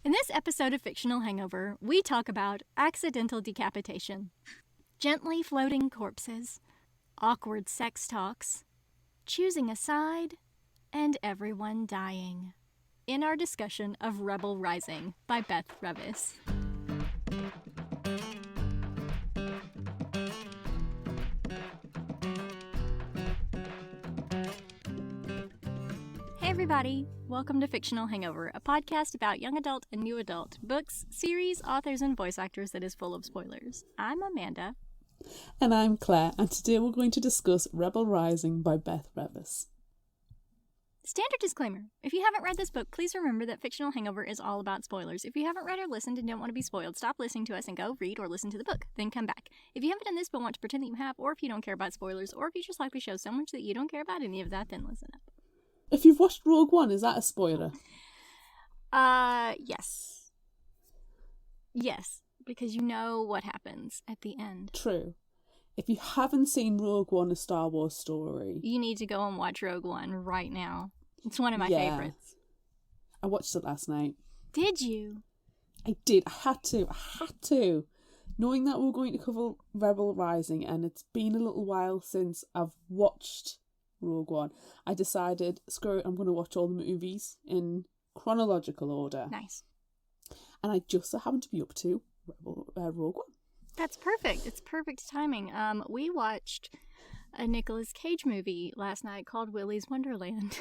In this episode of Fictional Hangover, we talk about accidental decapitation, gently floating corpses, awkward sex talks, choosing a side, and everyone dying. In our discussion of Rebel Rising by Beth Revis. Hey everybody, welcome to Fictional Hangover, a podcast about young adult and new adult books, series, authors, and voice actors that is full of spoilers. I'm Amanda. And I'm Claire, and today we're going to discuss Rebel Rising by Beth Revis. Standard disclaimer. If you haven't read this book, please remember that Fictional Hangover is all about spoilers. If you haven't read or listened and don't want to be spoiled, stop listening to us and go read or listen to the book. Then come back. If you haven't done this but want to pretend that you have, or if you don't care about spoilers, or if you just like the show so much that you don't care about any of that, then listen up. If you've watched Rogue One, is that a spoiler? Yes. Yes, because you know what happens at the end. True. If you haven't seen Rogue One, A Star Wars Story... You need to go and watch Rogue One right now. It's one of my favorites. I watched it last night. Did you? I did. I had to. Knowing that we were going to cover Rebel Rising, and it's been a little while since I've watched Rogue One, I decided, screw it, I'm going to watch all the movies in chronological order. Nice. And I just so happened to be up to Rogue One. That's perfect. It's perfect timing. We watched a Nicolas Cage movie last night called Willy's Wonderland.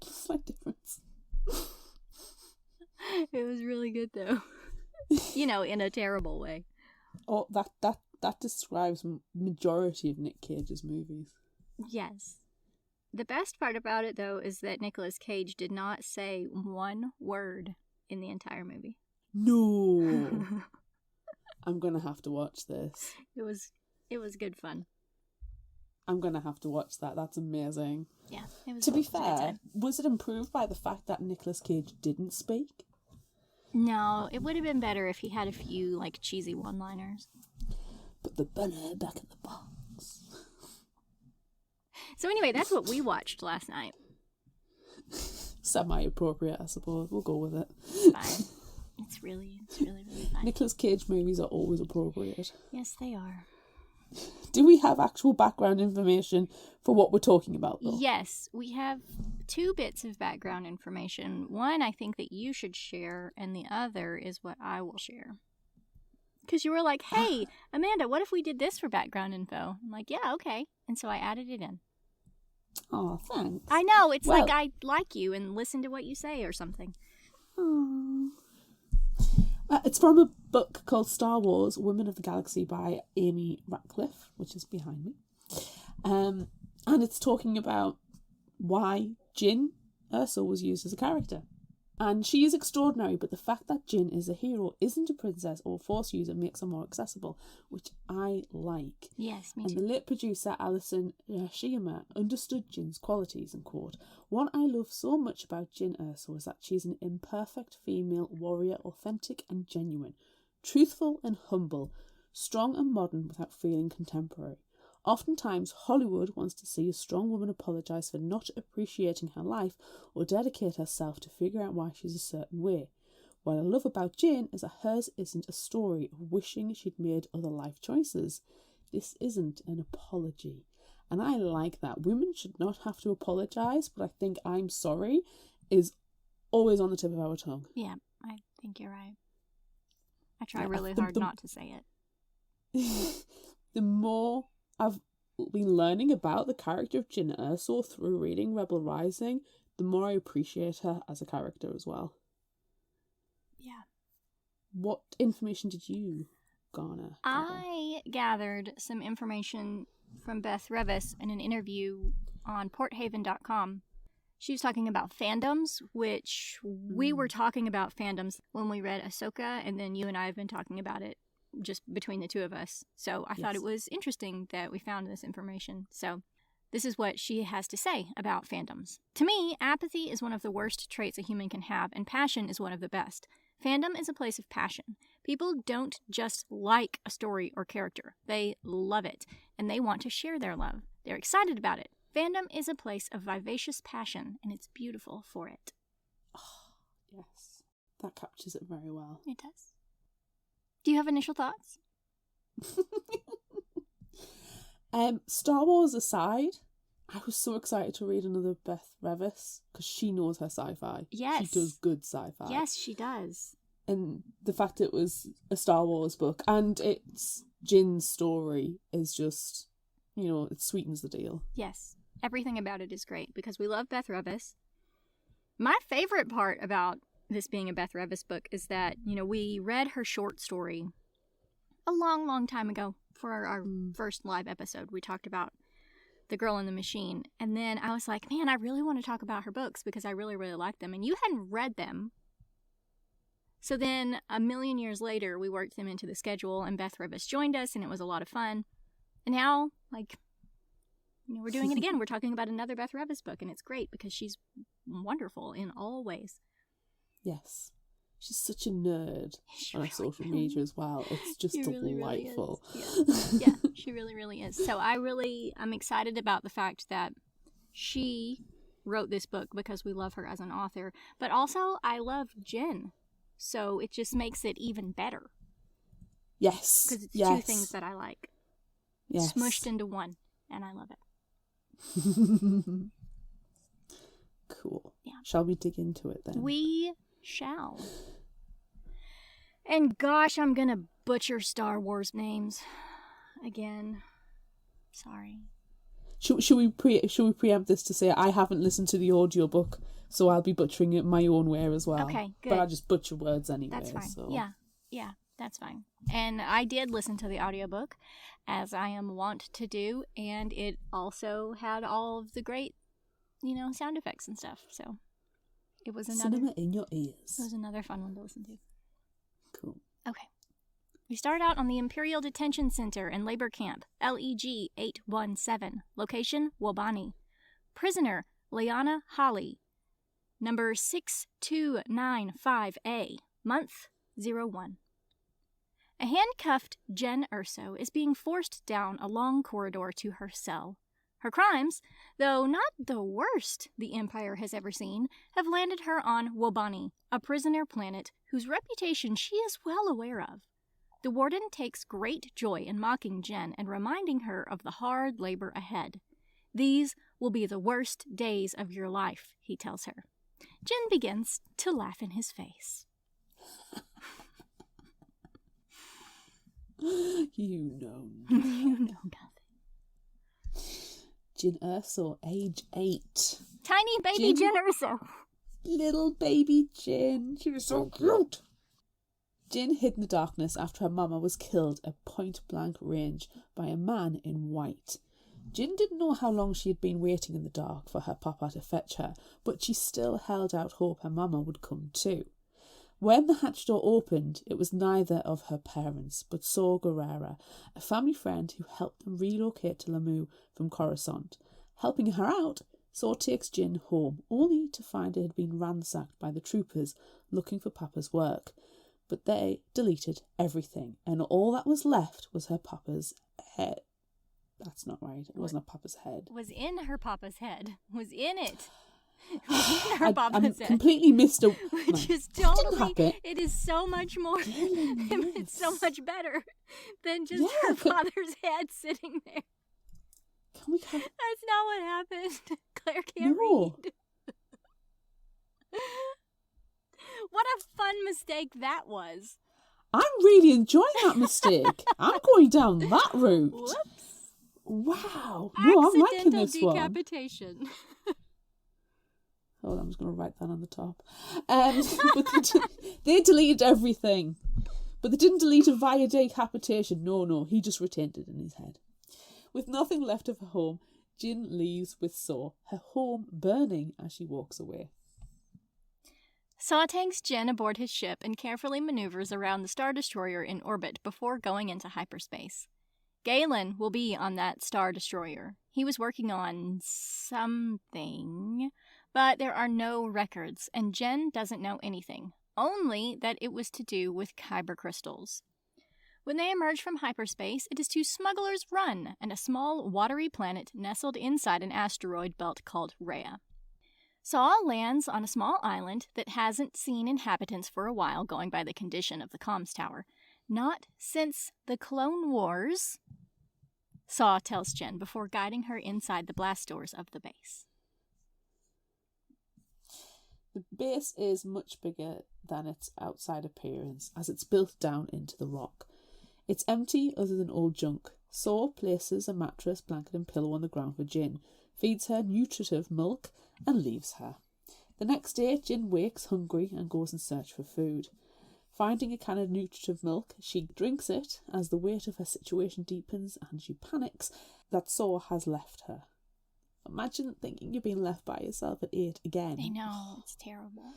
Slight difference. It was really good though. You know, in a terrible way. Oh, that describes majority of Nick Cage's movies. Yes. The best part about it though is that Nicolas Cage did not say one word in the entire movie. No. I'm gonna have to watch this. It was good fun. I'm gonna have to watch that. That's amazing. Yeah, it was. To be fair, was it improved by the fact that Nicolas Cage didn't speak? No, it would have been better if he had a few like cheesy one-liners. Put the bunny back in the box. So anyway, that's what we watched last night. Semi-appropriate, I suppose. We'll go with it. Fine. It's really fun. Nicolas Cage movies are always appropriate. Yes, they are. Do we have actual background information for what we're talking about, though? Yes, we have two bits of background information. One I think that you should share, and the other is what I will share. Because you were like, hey, Amanda, what if we did this for background info? I'm like, yeah, okay. And so I added it in. Oh, thanks. I know, it's like I like you and listen to what you say or something. Oh. It's from a book called Star Wars, Women of the Galaxy by Amy Ratcliffe, which is behind me. And it's talking about why Jyn Erso was used as a character. And she is extraordinary, but the fact that Jyn is a hero, isn't a princess or force user, makes her more accessible, which I like. Yes, me too. And the late producer Alison Shiama understood Jyn's qualities and quote, "What I love so much about Jyn Erso is that she's an imperfect female warrior, authentic and genuine, truthful and humble, strong and modern without feeling contemporary. Oftentimes, Hollywood wants to see a strong woman apologise for not appreciating her life or dedicate herself to figure out why she's a certain way. What I love about Jyn is that hers isn't a story of wishing she'd made other life choices. This isn't an apology." And I like that. Women should not have to apologise, but I think "I'm sorry" is always on the tip of our tongue. Yeah, I think you're right. I try really hard not to say it. The more I've been learning about the character of Jyn Erso through reading Rebel Rising, the more I appreciate her as a character as well. Yeah. What information did you garner? I gathered some information from Beth Revis in an interview on porthaven.com. She was talking about fandoms, which we were talking about fandoms when we read Ahsoka, and then you and I have been talking about it just between the two of us. So I thought it was interesting that we found this information. So this is what she has to say about fandoms. "To me, apathy is one of the worst traits a human can have, and passion is one of the best. Fandom is a place of passion. People don't just like a story or character. They love it, and they want to share their love. They're excited about it. Fandom is a place of vivacious passion, and it's beautiful for it." Yes. That captures it very well. It does. Do you have initial thoughts? Star Wars aside, I was so excited to read another Beth Revis because she knows her sci-fi. Yes. She does good sci-fi. Yes, she does. And the fact it was a Star Wars book and it's Jin's story is just, it sweetens the deal. Yes. Everything about it is great because we love Beth Revis. My favorite part about this being a Beth Revis book is that, we read her short story a long, long time ago for our first live episode. We talked about The Girl in the Machine. And then I was like, man, I really want to talk about her books because I really, really like them. And you hadn't read them. So then a million years later, we worked them into the schedule and Beth Revis joined us and it was a lot of fun. And now, we're doing it again. We're talking about another Beth Revis book and it's great because she's wonderful in all ways. Yes. She's such a nerd on her social media as well. It's just delightful. Really yeah, she really, really is. So I'm excited about the fact that she wrote this book because we love her as an author. But also, I love Jin. So it just makes it even better. Yes. Because it's two things that I like. Yes. Smushed into one. And I love it. Cool. Yeah. Shall we dig into it then? We shall. And gosh, I'm gonna butcher Star Wars names again. Sorry. Should we preempt this to say I haven't listened to the audiobook, so I'll be butchering it my own way as well. Okay, good. But I just butcher words anyway. That's fine. So. Yeah, that's fine. And I did listen to the audiobook, as I am wont to do, and it also had all of the great, sound effects and stuff. So it was another cinema in your ears. It was another fun one to listen to. Cool. Okay. We start out on the Imperial Detention Center and Labor Camp, LEG 817. Location, Wobani. Prisoner, Liana Holly. Number 6295A. Month, 01. A handcuffed Jen Urso is being forced down a long corridor to her cell. Her crimes, though not the worst the Empire has ever seen, have landed her on Wobani, a prisoner planet whose reputation she is well aware of. The warden takes great joy in mocking Jen and reminding her of the hard labor ahead. These will be the worst days of your life, he tells her. Jen begins to laugh in his face. You know nothing. Jin Urso, age 8. Tiny baby Jin Urso. Little baby Jin. She was so cute. Jin hid in the darkness after her mama was killed at point-blank range by a man in white. Jin didn't know how long she had been waiting in the dark for her papa to fetch her, but she still held out hope her mama would come too. When the hatch door opened, it was neither of her parents, but Saw Gerrera, a family friend who helped them relocate to Lamu from Coruscant. Helping her out, Saw takes Jin home, only to find it had been ransacked by the troopers looking for Papa's work. But they deleted everything, and all that was left was her Papa's head. That's not right. It wasn't her Papa's head. Was in her Papa's head. Was in it. Her I'm completely missed a... Which is totally... It is so much more... It's so much better than just her father's head sitting there. Can we That's not what happened. Claire can't read. What a fun mistake that was. I'm really enjoying that mistake. I'm going down that route. Whoops. Wow. No, I'm liking this one. Accidental decapitation. Oh, I'm just going to write that on the top. But they deleted everything. But they didn't delete it via decapitation. No, he just retained it in his head. With nothing left of her home, Jin leaves with Saw, her home burning as she walks away. Saw takes Jin aboard his ship and carefully maneuvers around the Star Destroyer in orbit before going into hyperspace. Galen will be on that Star Destroyer. He was working on something, but there are no records, and Jen doesn't know anything, only that it was to do with kyber crystals. When they emerge from hyperspace, it is to Smuggler's Run and a small, watery planet nestled inside an asteroid belt called Rhea. Saw lands on a small island that hasn't seen inhabitants for a while, going by the condition of the comms tower. Not since the Clone Wars, Saw tells Jen before guiding her inside the blast doors of the base. The base is much bigger than its outside appearance, as it's built down into the rock. It's empty other than old junk. Saw places a mattress, blanket and pillow on the ground for Jin, feeds her nutritive milk and leaves her. The next day, Jin wakes hungry and goes in search for food. Finding a can of nutritive milk, she drinks it as the weight of her situation deepens and she panics that Saw has left her. Imagine thinking you're being left by yourself at 8 again. I know, it's terrible.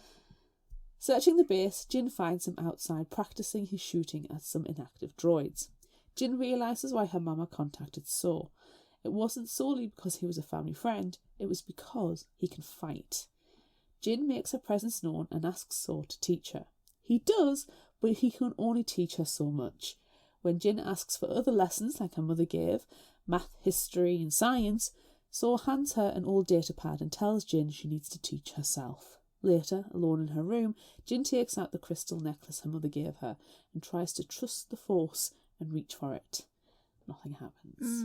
Searching the base, Jin finds him outside practicing his shooting at some inactive droids. Jin realises why her mama contacted Saw. It wasn't solely because he was a family friend, it was because he can fight. Jin makes her presence known and asks Saw to teach her. He does, but he can only teach her so much. When Jin asks for other lessons like her mother gave, math, history and science, Saw hands her an old datapad and tells Jin she needs to teach herself. Later, alone in her room, Jin takes out the crystal necklace her mother gave her and tries to trust the Force and reach for it. Nothing happens.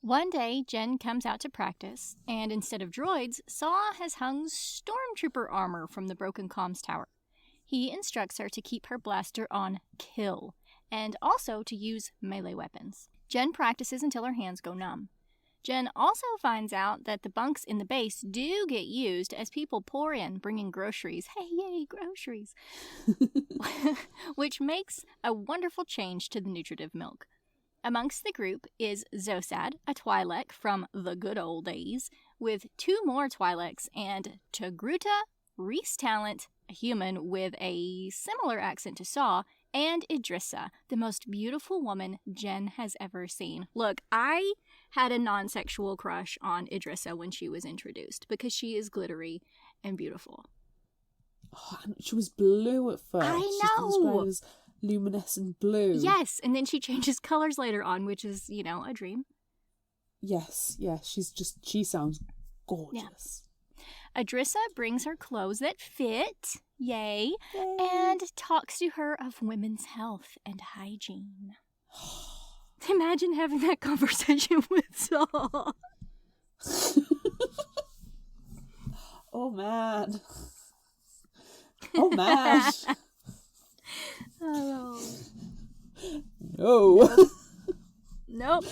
One day, Jen comes out to practice, and instead of droids, Saw has hung stormtrooper armor from the broken comms tower. He instructs her to keep her blaster on kill, and also to use melee weapons. Jen practices until her hands go numb. Jen also finds out that the bunks in the base do get used as people pour in, bringing groceries. Hey, yay, groceries! Which makes a wonderful change to the nutritive milk. Amongst the group is Zosad, a Twi'lek from the good old days, with 2 more Twi'leks, and Togruta, Reese Talent, a human with a similar accent to Saw, and Idrissa, the most beautiful woman Jen has ever seen. Look, I had a non-sexual crush on Idrissa when she was introduced because she is glittery and beautiful. Oh, she was blue at first. I She's know! described as luminescent blue. Yes, and then she changes colors later on, which is, a dream. Yes, she sounds gorgeous. Yeah. Idrissa brings her clothes that fit, yay, and talks to her of women's health and hygiene. Imagine having that conversation with Saw. Oh, man. Oh, man. Oh. No. Nope.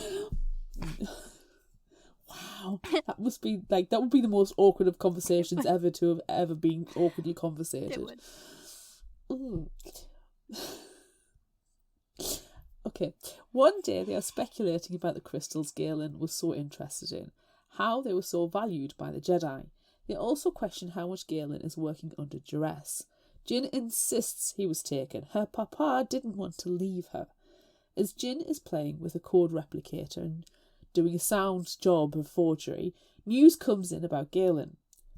Wow. That would be the most awkward of conversations ever to have ever been awkwardly conversated. It would. Ooh. Okay. One day they are speculating about the crystals Galen was so interested in, how they were so valued by the Jedi. They also question how much Galen is working under duress. Jin insists he was taken. Her papa didn't want to leave her. As Jin is playing with a code replicator and doing a sound job of forgery, news comes in about Galen.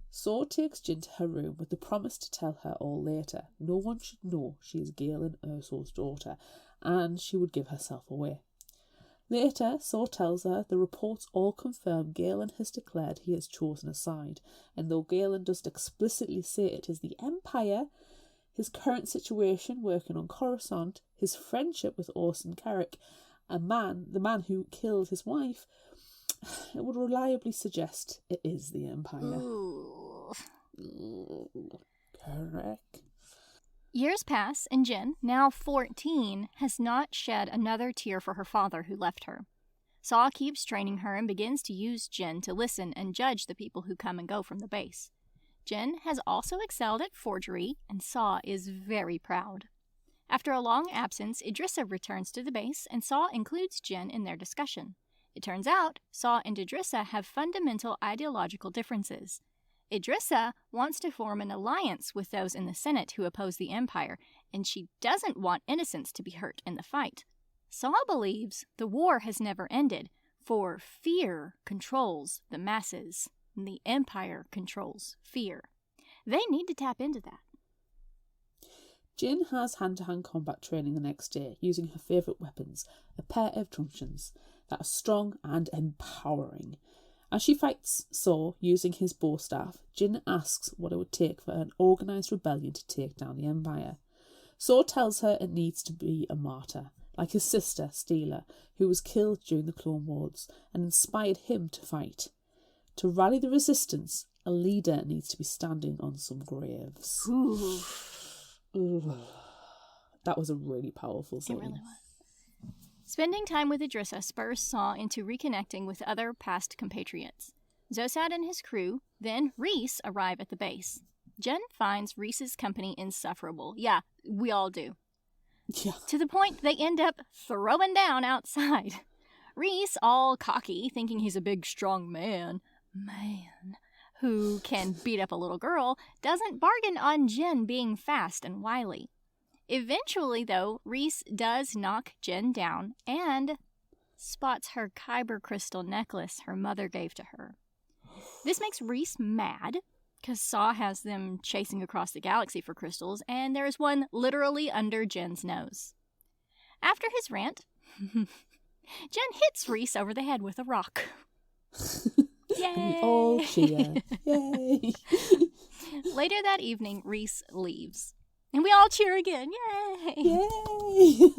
Saw takes Jin to her room with the promise to tell her all later. No one should know she is Galen Erso's daughter, and she would give herself away. Later, Saw tells her the reports all confirm Galen has declared he has chosen a side, and though Galen does explicitly say it is the Empire, his current situation working on Coruscant, his friendship with Orson Carrick, the man who killed his wife, it would reliably suggest it is the Empire. Correct. Years pass, and Jin, now 14, has not shed another tear for her father who left her. Saw keeps training her and begins to use Jin to listen and judge the people who come and go from the base. Jin has also excelled at forgery, and Saw is very proud. After a long absence, Idrissa returns to the base, and Saw includes Jin in their discussion. It turns out, Saw and Idrissa have fundamental ideological differences. Idrissa wants to form an alliance with those in the Senate who oppose the Empire, and she doesn't want innocents to be hurt in the fight. Saw believes the war has never ended, for fear controls the masses, and the Empire controls fear. They need to tap into that. Jin has hand-to-hand combat training the next day, using her favourite weapons, a pair of truncheons that are strong and empowering. As she fights Saw using his bow staff, Jin asks what it would take for an organised rebellion to take down the Empire. Saw tells her it needs to be a martyr, like his sister, Steela, who was killed during the Clone Wars and inspired him to fight. To rally the resistance, a leader needs to be standing on some graves. Ooh. Ooh. That was a really powerful scene. It really was. Spending time with Idrissa spurs Saw into reconnecting with other past compatriots. Zosad and his crew, then Reese, arrive at the base. Jen finds Reese's company insufferable. Yeah, we all do. Yeah. To the point they end up throwing down outside. Reese, all cocky, thinking he's a big, strong man, who can beat up a little girl, doesn't bargain on Jen being fast and wily. Eventually, though, Reese does knock Jen down and spots her Kyber crystal necklace her mother gave to her. This makes Reese mad, because Saw has them chasing across the galaxy for crystals, and there is one literally under Jen's nose. After his rant, Jen hits Reese over the head with a rock. Yay! And we all cheer. Yay! Later that evening, Reese leaves. And we all cheer again. Yay! Yay!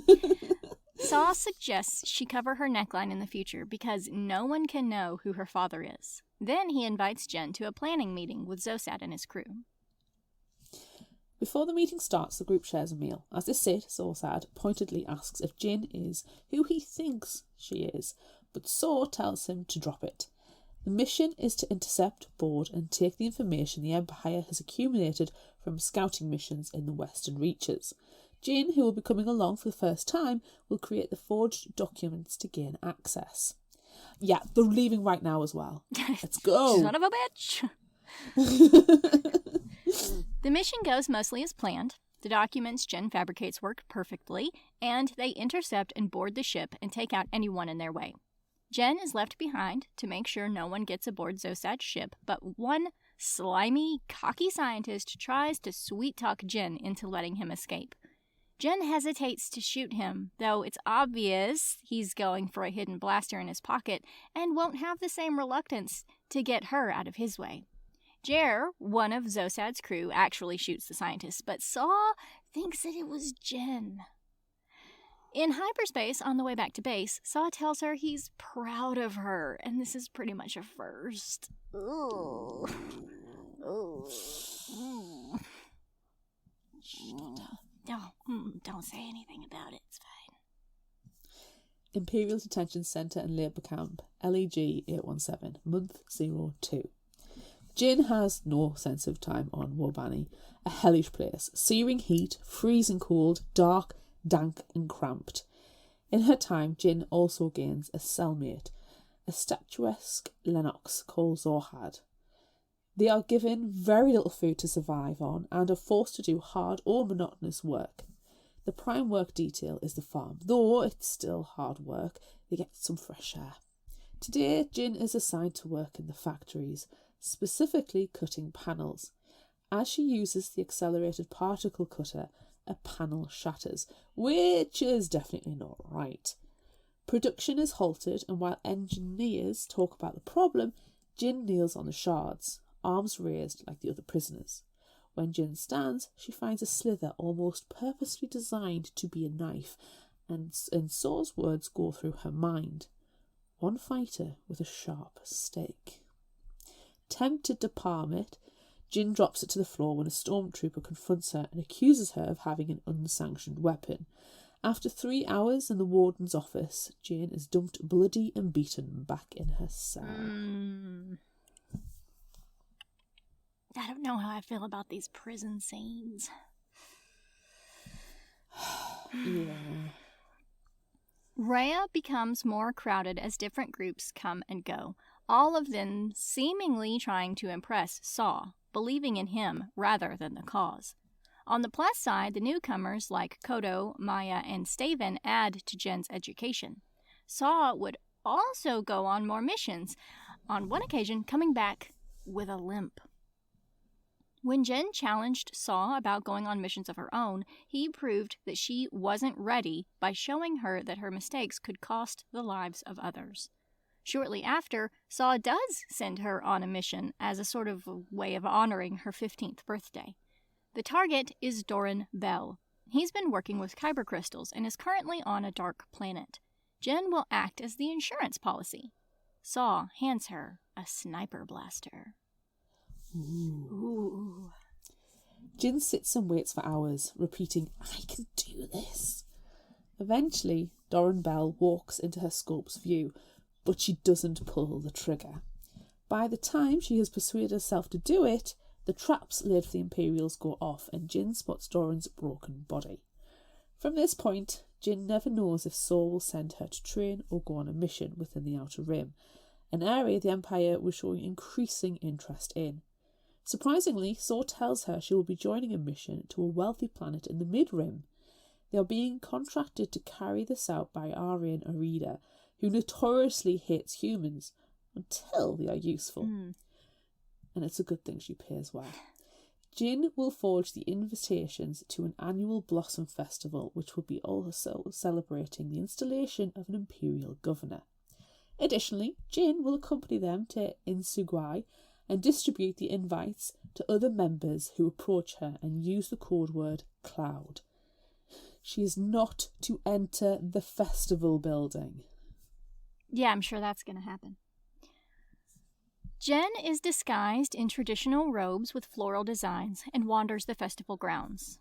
Saw suggests she cover her neckline in the future because no one can know who her father is. Then he invites Jen to a planning meeting with Zosad and his crew. Before the meeting starts, the group shares a meal. As they sit, Zosad pointedly asks if Jin is who he thinks she is, but Saw tells him to drop it. The mission is to intercept, board, and take the information the Empire has accumulated from scouting missions in the Western Reaches. Jin, who will be coming along for the first time, will create the forged documents to gain access. Yeah, they're leaving right now as well. Let's go! Son of a bitch! The mission goes mostly as planned. The documents Jen fabricates work perfectly, and they intercept and board the ship and take out anyone in their way. Jen is left behind to make sure no one gets aboard Zosad's ship, but one slimy, cocky scientist tries to sweet-talk Jen into letting him escape. Jen hesitates to shoot him, though it's obvious he's going for a hidden blaster in his pocket and won't have the same reluctance to get her out of his way. Jer, one of Zosad's crew, actually shoots the scientist, but Saw thinks that it was Jen. In hyperspace, on the way back to base, Saw tells her he's proud of her, and this is pretty much a first. Ooh. Ooh. Mm. Don't say anything about it, it's fine. Imperial Detention Centre and Labour Camp, LEG 817, month 02. Jin has no sense of time on Wobani, a hellish place, searing heat, freezing cold, dark, dank and cramped. In her time, Jin also gains a cellmate, a statuesque Lennox called Zorhad. They are given very little food to survive on and are forced to do hard or monotonous work. The prime work detail is the farm. Though it's still hard work, they get some fresh air. Today, Jin is assigned to work in the factories, specifically cutting panels. As she uses the accelerated particle cutter, a panel shatters, which is definitely not right. Production is halted, and while engineers talk about the problem, Jin kneels on the shards, arms raised like the other prisoners. When Jin stands, she finds a slither almost purposely designed to be a knife, and Saw's words go through her mind. One fighter with a sharp stake. Tempted to palm it, Jin drops it to the floor when a stormtrooper confronts her and accuses her of having an unsanctioned weapon. After 3 hours in the warden's office, Jane is dumped bloody and beaten back in her cell. I don't know how I feel about these prison scenes. Yeah. Rhea becomes more crowded as different groups come and go, all of them seemingly trying to impress Saw, believing in him rather than the cause. On the plus side, the newcomers like Kodo, Maya, and Staven add to Jen's education. Saw would also go on more missions, on one occasion coming back with a limp. When Jen challenged Saw about going on missions of her own, he proved that she wasn't ready by showing her that her mistakes could cost the lives of others. Shortly after, Saw does send her on a mission as a sort of way of honoring her 15th birthday. The target is Doran Bell. He's been working with kyber crystals and is currently on a dark planet. Jen will act as the insurance policy. Saw hands her a sniper blaster. Ooh. Jin sits and waits for hours, repeating, "I can do this." Eventually, Doran Bell walks into her scope's view, but she doesn't pull the trigger. By the time she has persuaded herself to do it, the traps laid for the Imperials go off and Jin spots Doran's broken body. From this point, Jin never knows if Saw will send her to train or go on a mission within the Outer Rim, an area the Empire was showing increasing interest in. Surprisingly, Saw tells her she will be joining a mission to a wealthy planet in the Mid-Rim. They are being contracted to carry this out by Aryan Arida, who notoriously hates humans until they are useful. And it's a good thing she pays well. Jin will forge the invitations to an annual Blossom Festival, which will be also celebrating the installation of an Imperial governor. Additionally, Jin will accompany them to Insugwai and distribute the invites to other members who approach her and use the code word Cloud. She is not to enter the festival building. Yeah, I'm sure that's going to happen. Jen is disguised in traditional robes with floral designs and wanders the festival grounds.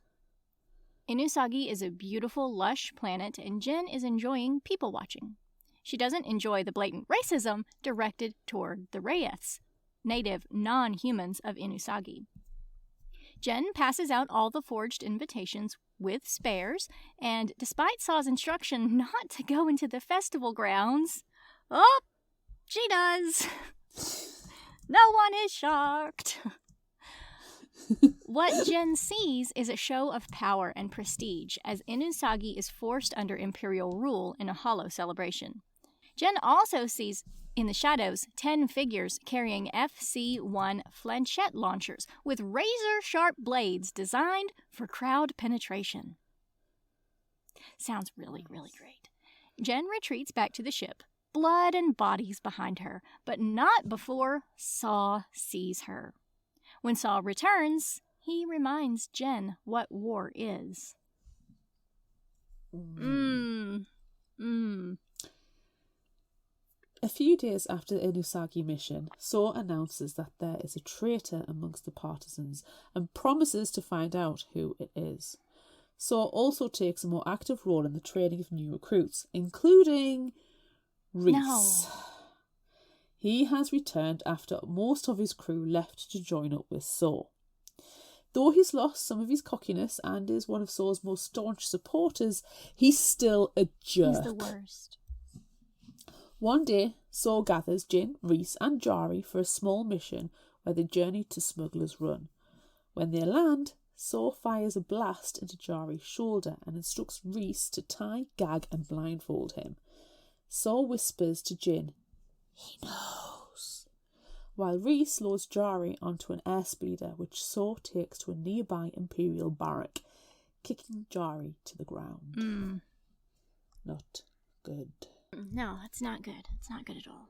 Inusagi is a beautiful, lush planet, and Jen is enjoying people-watching. She doesn't enjoy the blatant racism directed toward the Wraiths, native non-humans of Inusagi. Jen passes out all the forged invitations with spares, and despite Saw's instruction not to go into the festival grounds, she does. No one is shocked. What Jen sees is a show of power and prestige as Inusagi is forced under Imperial rule in a hollow celebration. Jen also sees in the shadows 10 figures carrying FC-1 flanchette launchers with razor-sharp blades designed for crowd penetration. Sounds really, really great. Jen retreats back to the ship, blood and bodies behind her, but not before Saw sees her. When Saw returns, he reminds Jen what war is. A few days after the Inusagi mission, Saw announces that there is a traitor amongst the partisans and promises to find out who it is. Saw also takes a more active role in the training of new recruits, including Reese. No. He has returned after most of his crew left to join up with Saw. Though he's lost some of his cockiness and is one of Saw's most staunch supporters, he's still a jerk. He's the worst. One day, Saw gathers Jin, Reese and Jari for a small mission where they journey to Smuggler's Run. When they land, Saw fires a blast into Jari's shoulder and instructs Reese to tie, gag and blindfold him. Saw whispers to Jin, "He knows," while Reese loads Jari onto an airspeeder which Saw takes to a nearby Imperial barrack, kicking Jari to the ground. Not good. No, it's not good. It's not good at all.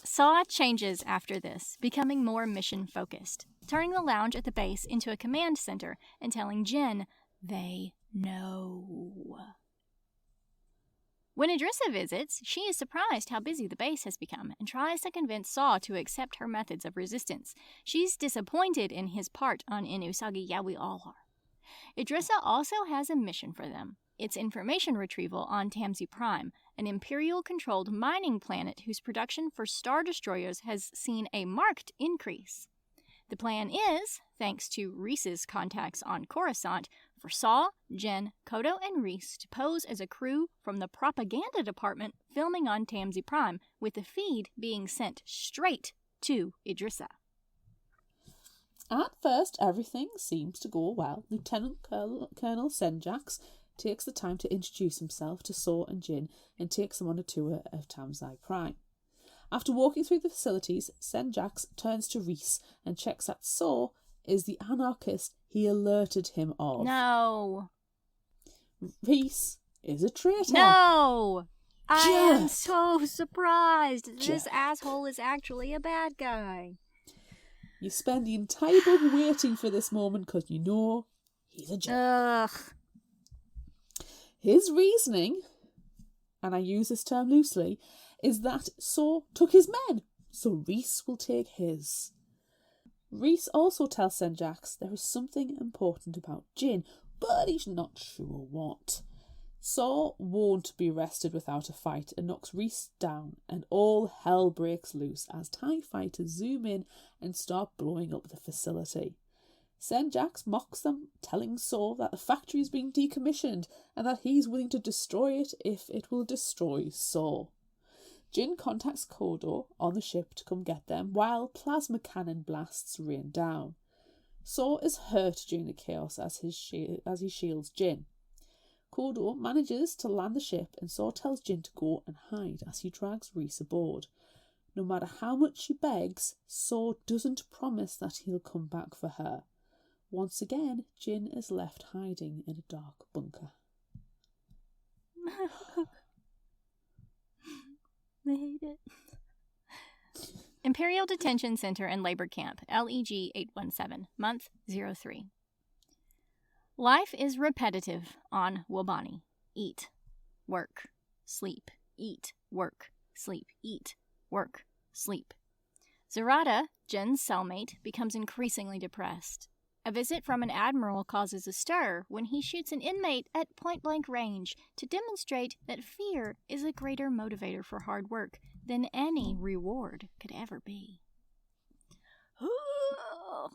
Saw changes after this, becoming more mission-focused, turning the lounge at the base into a command center and telling Jin they know. When Idrissa visits, she is surprised how busy the base has become and tries to convince Saw to accept her methods of resistance. She's disappointed in his part on Inusagi, yeah, we all are. Idrissa also has a mission for them. It's information retrieval on Tamsi Prime, an Imperial-controlled mining planet whose production for Star Destroyers has seen a marked increase. The plan is, thanks to Reese's contacts on Coruscant, for Saw, Jen, Kodo, and Reese to pose as a crew from the propaganda department filming on Tamsi Prime, with the feed being sent straight to Idrissa. At first, everything seems to go well. Lieutenant Colonel Senjax takes the time to introduce himself to Saw and Jin and takes them on a tour of Tamsi Prime. After walking through the facilities, Senjax turns to Reese and checks that Saw is the anarchist he alerted him of. No. Reese is a traitor. No! I am Jerk! so surprised. This Jerk. asshole is actually a bad guy. You spend the entire book waiting for this moment because you know he's a jerk. Ugh. His reasoning, and I use this term loosely, is that Saw took his men, so Rhys will take his. Rhys also tells Senjax there is something important about Jin, but he's not sure what. Saw won't be rested without a fight and knocks Rhys down, and all hell breaks loose as TIE fighters zoom in and start blowing up the facility. Senjax mocks them, telling Saw that the factory is being decommissioned and that he's willing to destroy it if it will destroy Saw. Jin contacts Kodo on the ship to come get them while plasma cannon blasts rain down. Saw is hurt during the chaos as he shields Jin. Kodo manages to land the ship and Saw tells Jin to go and hide as he drags Rhys aboard. No matter how much she begs, Saw doesn't promise that he'll come back for her. Once again, Jin is left hiding in a dark bunker. I hate it. Imperial Detention Center and Labor Camp, LEG 817, month 03. Life is repetitive on Wobani. Eat, work, sleep, eat, work, sleep, eat, work, sleep. Zarada, Jin's cellmate, becomes increasingly depressed. A visit from an admiral causes a stir when he shoots an inmate at point-blank range to demonstrate that fear is a greater motivator for hard work than any reward could ever be. Ugh.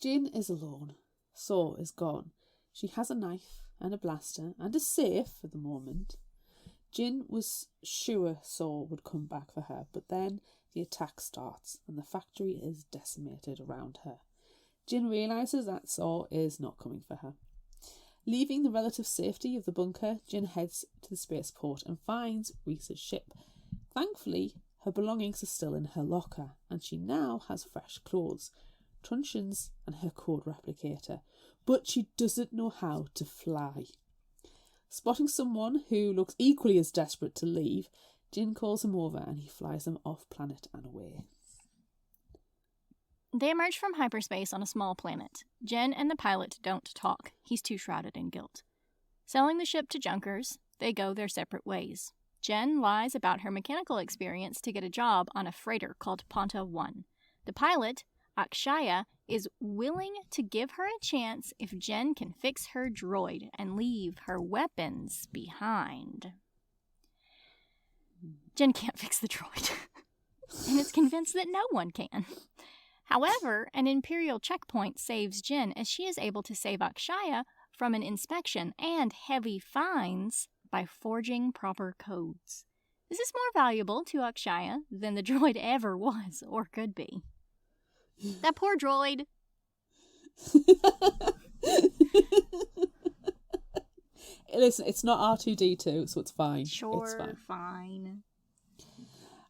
Jin is alone. Saw is gone. She has a knife and a blaster and is safe for the moment. Jin was sure Saw would come back for her, but then the attack starts and the factory is decimated around her. Jin realises that Saw is not coming for her. Leaving the relative safety of the bunker, Jin heads to the spaceport and finds Rhys's ship. Thankfully, her belongings are still in her locker and she now has fresh clothes, truncheons and her code replicator, but she doesn't know how to fly. Spotting someone who looks equally as desperate to leave, Jin calls him over and he flies them off planet and away. They emerge from hyperspace on a small planet. Jin and the pilot don't talk. He's too shrouded in guilt. Selling the ship to junkers, they go their separate ways. Jen lies about her mechanical experience to get a job on a freighter called Ponta 1. The pilot, Akshaya, is willing to give her a chance if Jen can fix her droid and leave her weapons behind. Jen can't fix the droid, and is convinced that no one can. However, an Imperial checkpoint saves Jen as she is able to save Akshaya from an inspection and heavy fines by forging proper codes. This is more valuable to Akshaya than the droid ever was or could be. That poor droid. Listen, it's not R2-D2, so it's fine. Sure, it's fine.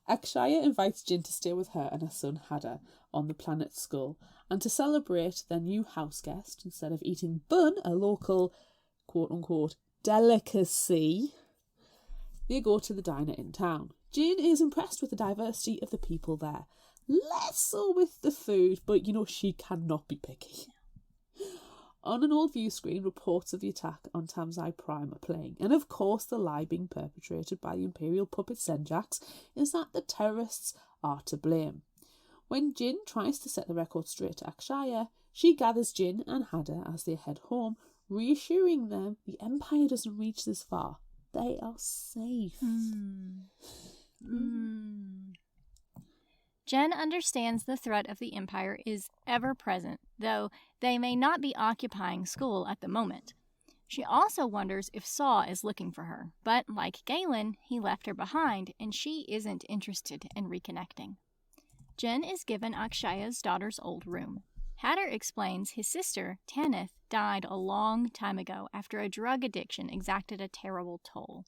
Akshaya invites Jin to stay with her and her son Hada on the planet Skull, and to celebrate their new house guest, instead of eating bun, a local quote-unquote delicacy, they go to the diner in town. Jin is impressed with the diversity of the people there. Less so with the food, but she cannot be picky. On an old view screen, reports of the attack on Tamzai Prime are playing, and of course the lie being perpetrated by the Imperial puppet Senjax is that the terrorists are to blame. When Jin tries to set the record straight to Akshaya, she gathers Jin and Hada as they head home, reassuring them the Empire doesn't reach this far. They are safe. Jen understands the threat of the Empire is ever present, though they may not be occupying Skull at the moment. She also wonders if Saw is looking for her, but like Galen, he left her behind and she isn't interested in reconnecting. Jen is given Akshaya's daughter's old room. Hatter explains his sister, Tanith, died a long time ago after a drug addiction exacted a terrible toll.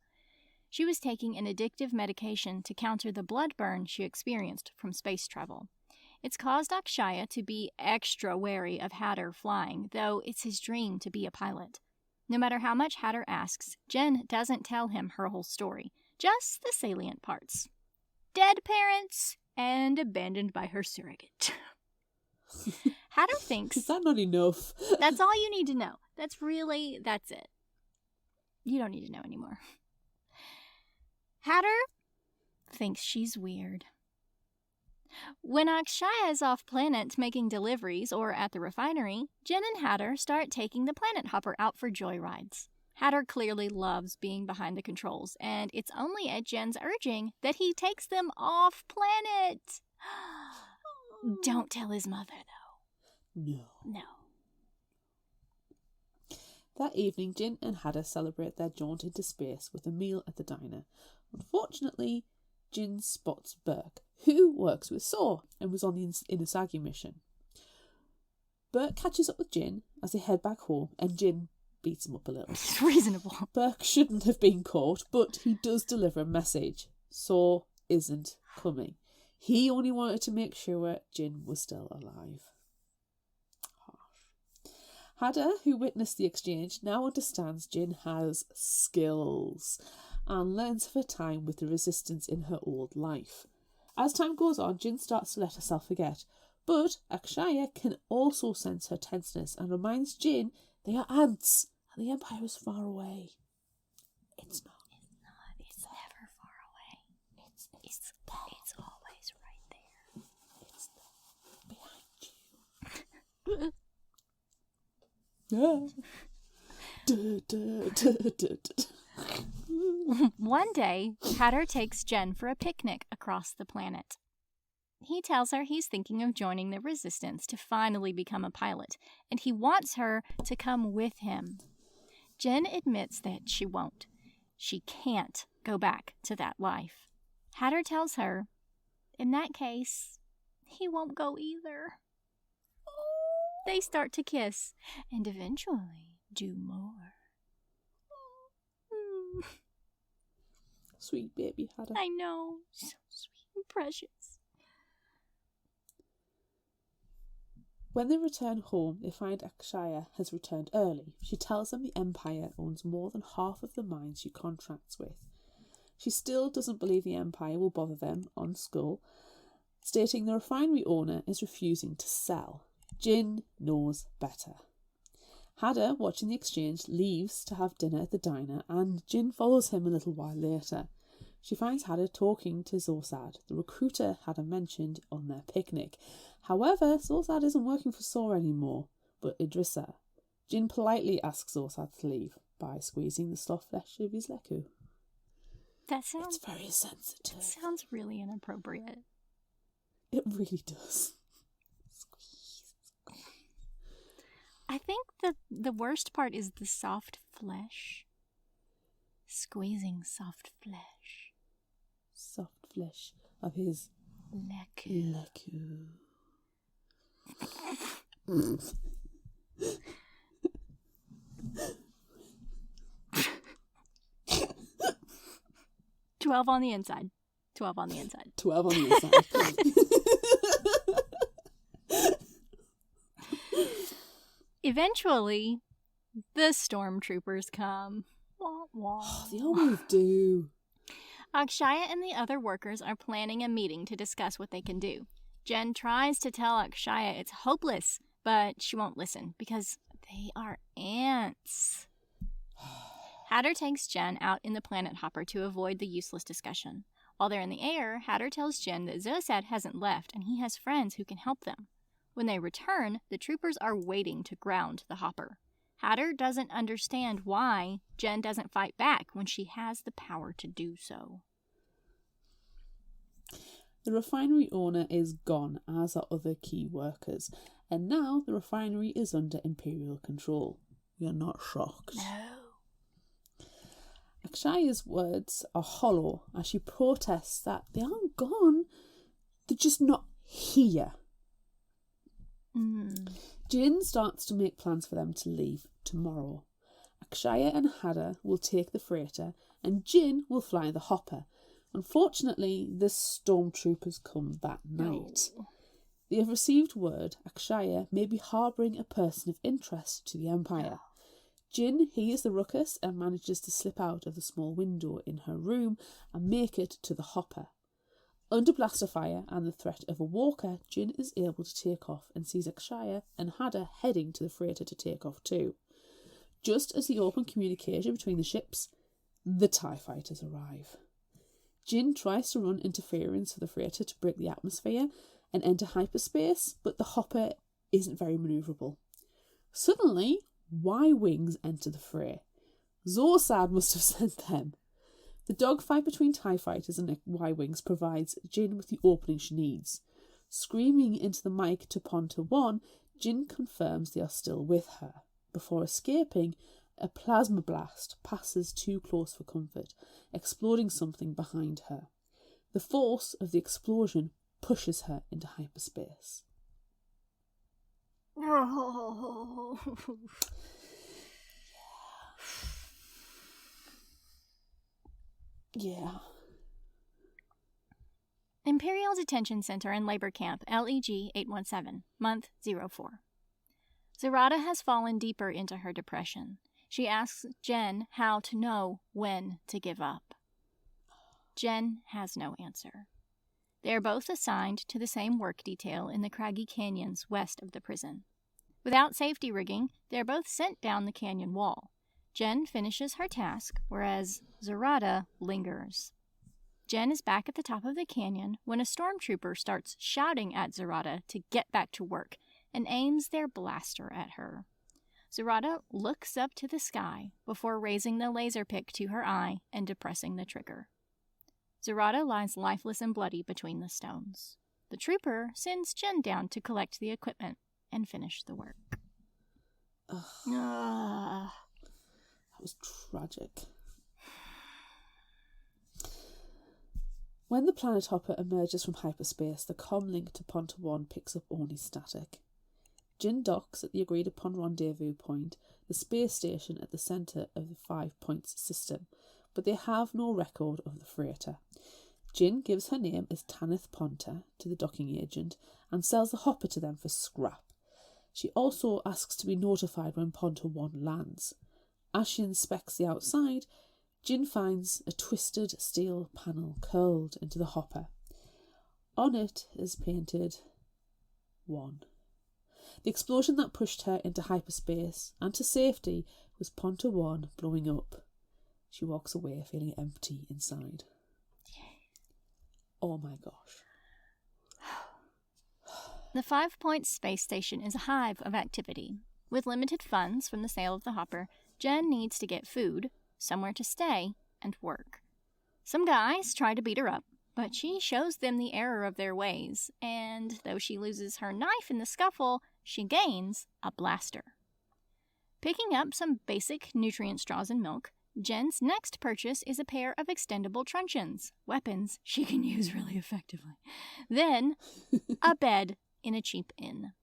She was taking an addictive medication to counter the blood burn she experienced from space travel. It's caused Akshaya to be extra wary of Hatter flying, though it's his dream to be a pilot. No matter how much Hatter asks, Jen doesn't tell him her whole story, just the salient parts. Dead parents and abandoned by her surrogate. Hatter thinks... Is that not enough? That's all you need to know. That's it. You don't need to know anymore. Hatter thinks she's weird. When Akshaya is off planet making deliveries or at the refinery, Jen and Hatter start taking the planet hopper out for joyrides. Hatter clearly loves being behind the controls, and it's only at Jen's urging that he takes them off planet. Don't tell his mother, though. No. That evening, Jin and Hatter celebrate their jaunt into space with a meal at the diner. Unfortunately, Jin spots Burke, who works with Saw and was on the Inasagi mission. Burke catches up with Jin as they head back home, and Jin beats him up a little. It's reasonable. Burke shouldn't have been caught, but he does deliver a message. Saw isn't coming. He only wanted to make sure Jin was still alive. Hatter, who witnessed the exchange, now understands Jin has skills and learns of her time with the resistance in her old life. As time goes on, Jin starts to let herself forget, but Akshaya can also sense her tenseness and reminds Jin they are ants and the Empire is far away. It's not. It's never far away. It's always right there. It's behind you. One day, Hatter takes Jen for a picnic across the planet. He tells her he's thinking of joining the Resistance to finally become a pilot, and he wants her to come with him. Jen admits that she won't. She can't go back to that life. Hatter tells her, in that case, he won't go either. They start to kiss, and eventually do more. Sweet baby Hatter. I know. So sweet and precious. When they return home, they find Akshaya has returned early. She tells them the Empire owns more than half of the mines she contracts with. She still doesn't believe the Empire will bother them on Skull, stating the refinery owner is refusing to sell. Jin knows better. Hatter, watching the exchange, leaves to have dinner at the diner, and Jin follows him a little while later. She finds Hatter talking to Zorsad, the recruiter Hatter mentioned on their picnic. However, Zorsad isn't working for Saw anymore, but Idrissa. Jin politely asks Zorsad to leave by squeezing the soft flesh of his leku. It's very sensitive. That sounds really inappropriate. It really does. I think the worst part is the soft flesh. Squeezing soft flesh. Soft flesh of his leku. 12 on the inside. 12 on the inside. 12 on the inside. Eventually, the stormtroopers come. Wah, wah. Oh, they always do. Akshaya and the other workers are planning a meeting to discuss what they can do. Jen tries to tell Akshaya it's hopeless, but she won't listen because they are ants. Hatter takes Jen out in the planet hopper to avoid the useless discussion. While they're in the air, Hatter tells Jen that Zorsad hasn't left and he has friends who can help them. When they return, the troopers are waiting to ground the hopper. Hatter doesn't understand why Jen doesn't fight back when she has the power to do so. The refinery owner is gone, as are other key workers, and now the refinery is under Imperial control. You're not shocked. No. Akshaya's words are hollow as she protests that they aren't gone, they're just not here. Jin starts to make plans for them to leave tomorrow. Akshaya and Hatter will take the freighter and Jin will fly the hopper. Unfortunately, the stormtroopers come that night. No. They have received word Akshaya may be harbouring a person of interest to the Empire. Jin hears the ruckus and manages to slip out of the small window in her room and make it to the hopper. Under blaster fire and the threat of a walker, Jin is able to take off and sees Akshaya and Hada heading to the freighter to take off too. Just as they open communication between the ships, the TIE fighters arrive. Jin tries to run interference for the freighter to break the atmosphere and enter hyperspace, but the hopper isn't very manoeuvrable. Suddenly, Y-Wings enter the fray. Zorsad must have sent them. The dogfight between TIE fighters and Y-Wings provides Jin with the opening she needs. Screaming into the mic to Ponta 1, Jin confirms they are still with her. Before escaping, a plasma blast passes too close for comfort, exploding something behind her. The force of the explosion pushes her into hyperspace. Yeah. Imperial Detention Center and Labor Camp, LEG 817, month 04. Zarada has fallen deeper into her depression. She asks Jen how to know when to give up. Jen has no answer. They are both assigned to the same work detail in the craggy canyons west of the prison. Without safety rigging, they are both sent down the canyon wall. Jen finishes her task, whereas Zarada lingers. Jen is back at the top of the canyon when a stormtrooper starts shouting at Zarada to get back to work and aims their blaster at her. Zarada looks up to the sky before raising the laser pick to her eye and depressing the trigger. Zarada lies lifeless and bloody between the stones. The trooper sends Jen down to collect the equipment and finish the work. That was tragic. When the planet hopper emerges from hyperspace, the comm link to Ponta 1 picks up only static. Jin docks at the agreed-upon rendezvous point, the space station at the centre of the 5 Points system, but they have no record of the freighter. Jin gives her name as Tanith Ponta to the docking agent and sells the hopper to them for scrap. She also asks to be notified when Ponta 1 lands. As she inspects the outside, Jin finds a twisted steel panel curled into the hopper. On it is painted 1. The explosion that pushed her into hyperspace and to safety was Ponta 1 blowing up. She walks away feeling empty inside. Oh my gosh. The 5 Points space station is a hive of activity. With limited funds from the sale of the hopper, Jen needs to get food, somewhere to stay, and work. Some guys try to beat her up, but she shows them the error of their ways, and though she loses her knife in the scuffle, she gains a blaster. Picking up some basic nutrient straws and milk, Jen's next purchase is a pair of extendable truncheons, weapons she can use really effectively. Then, a bed in a cheap inn.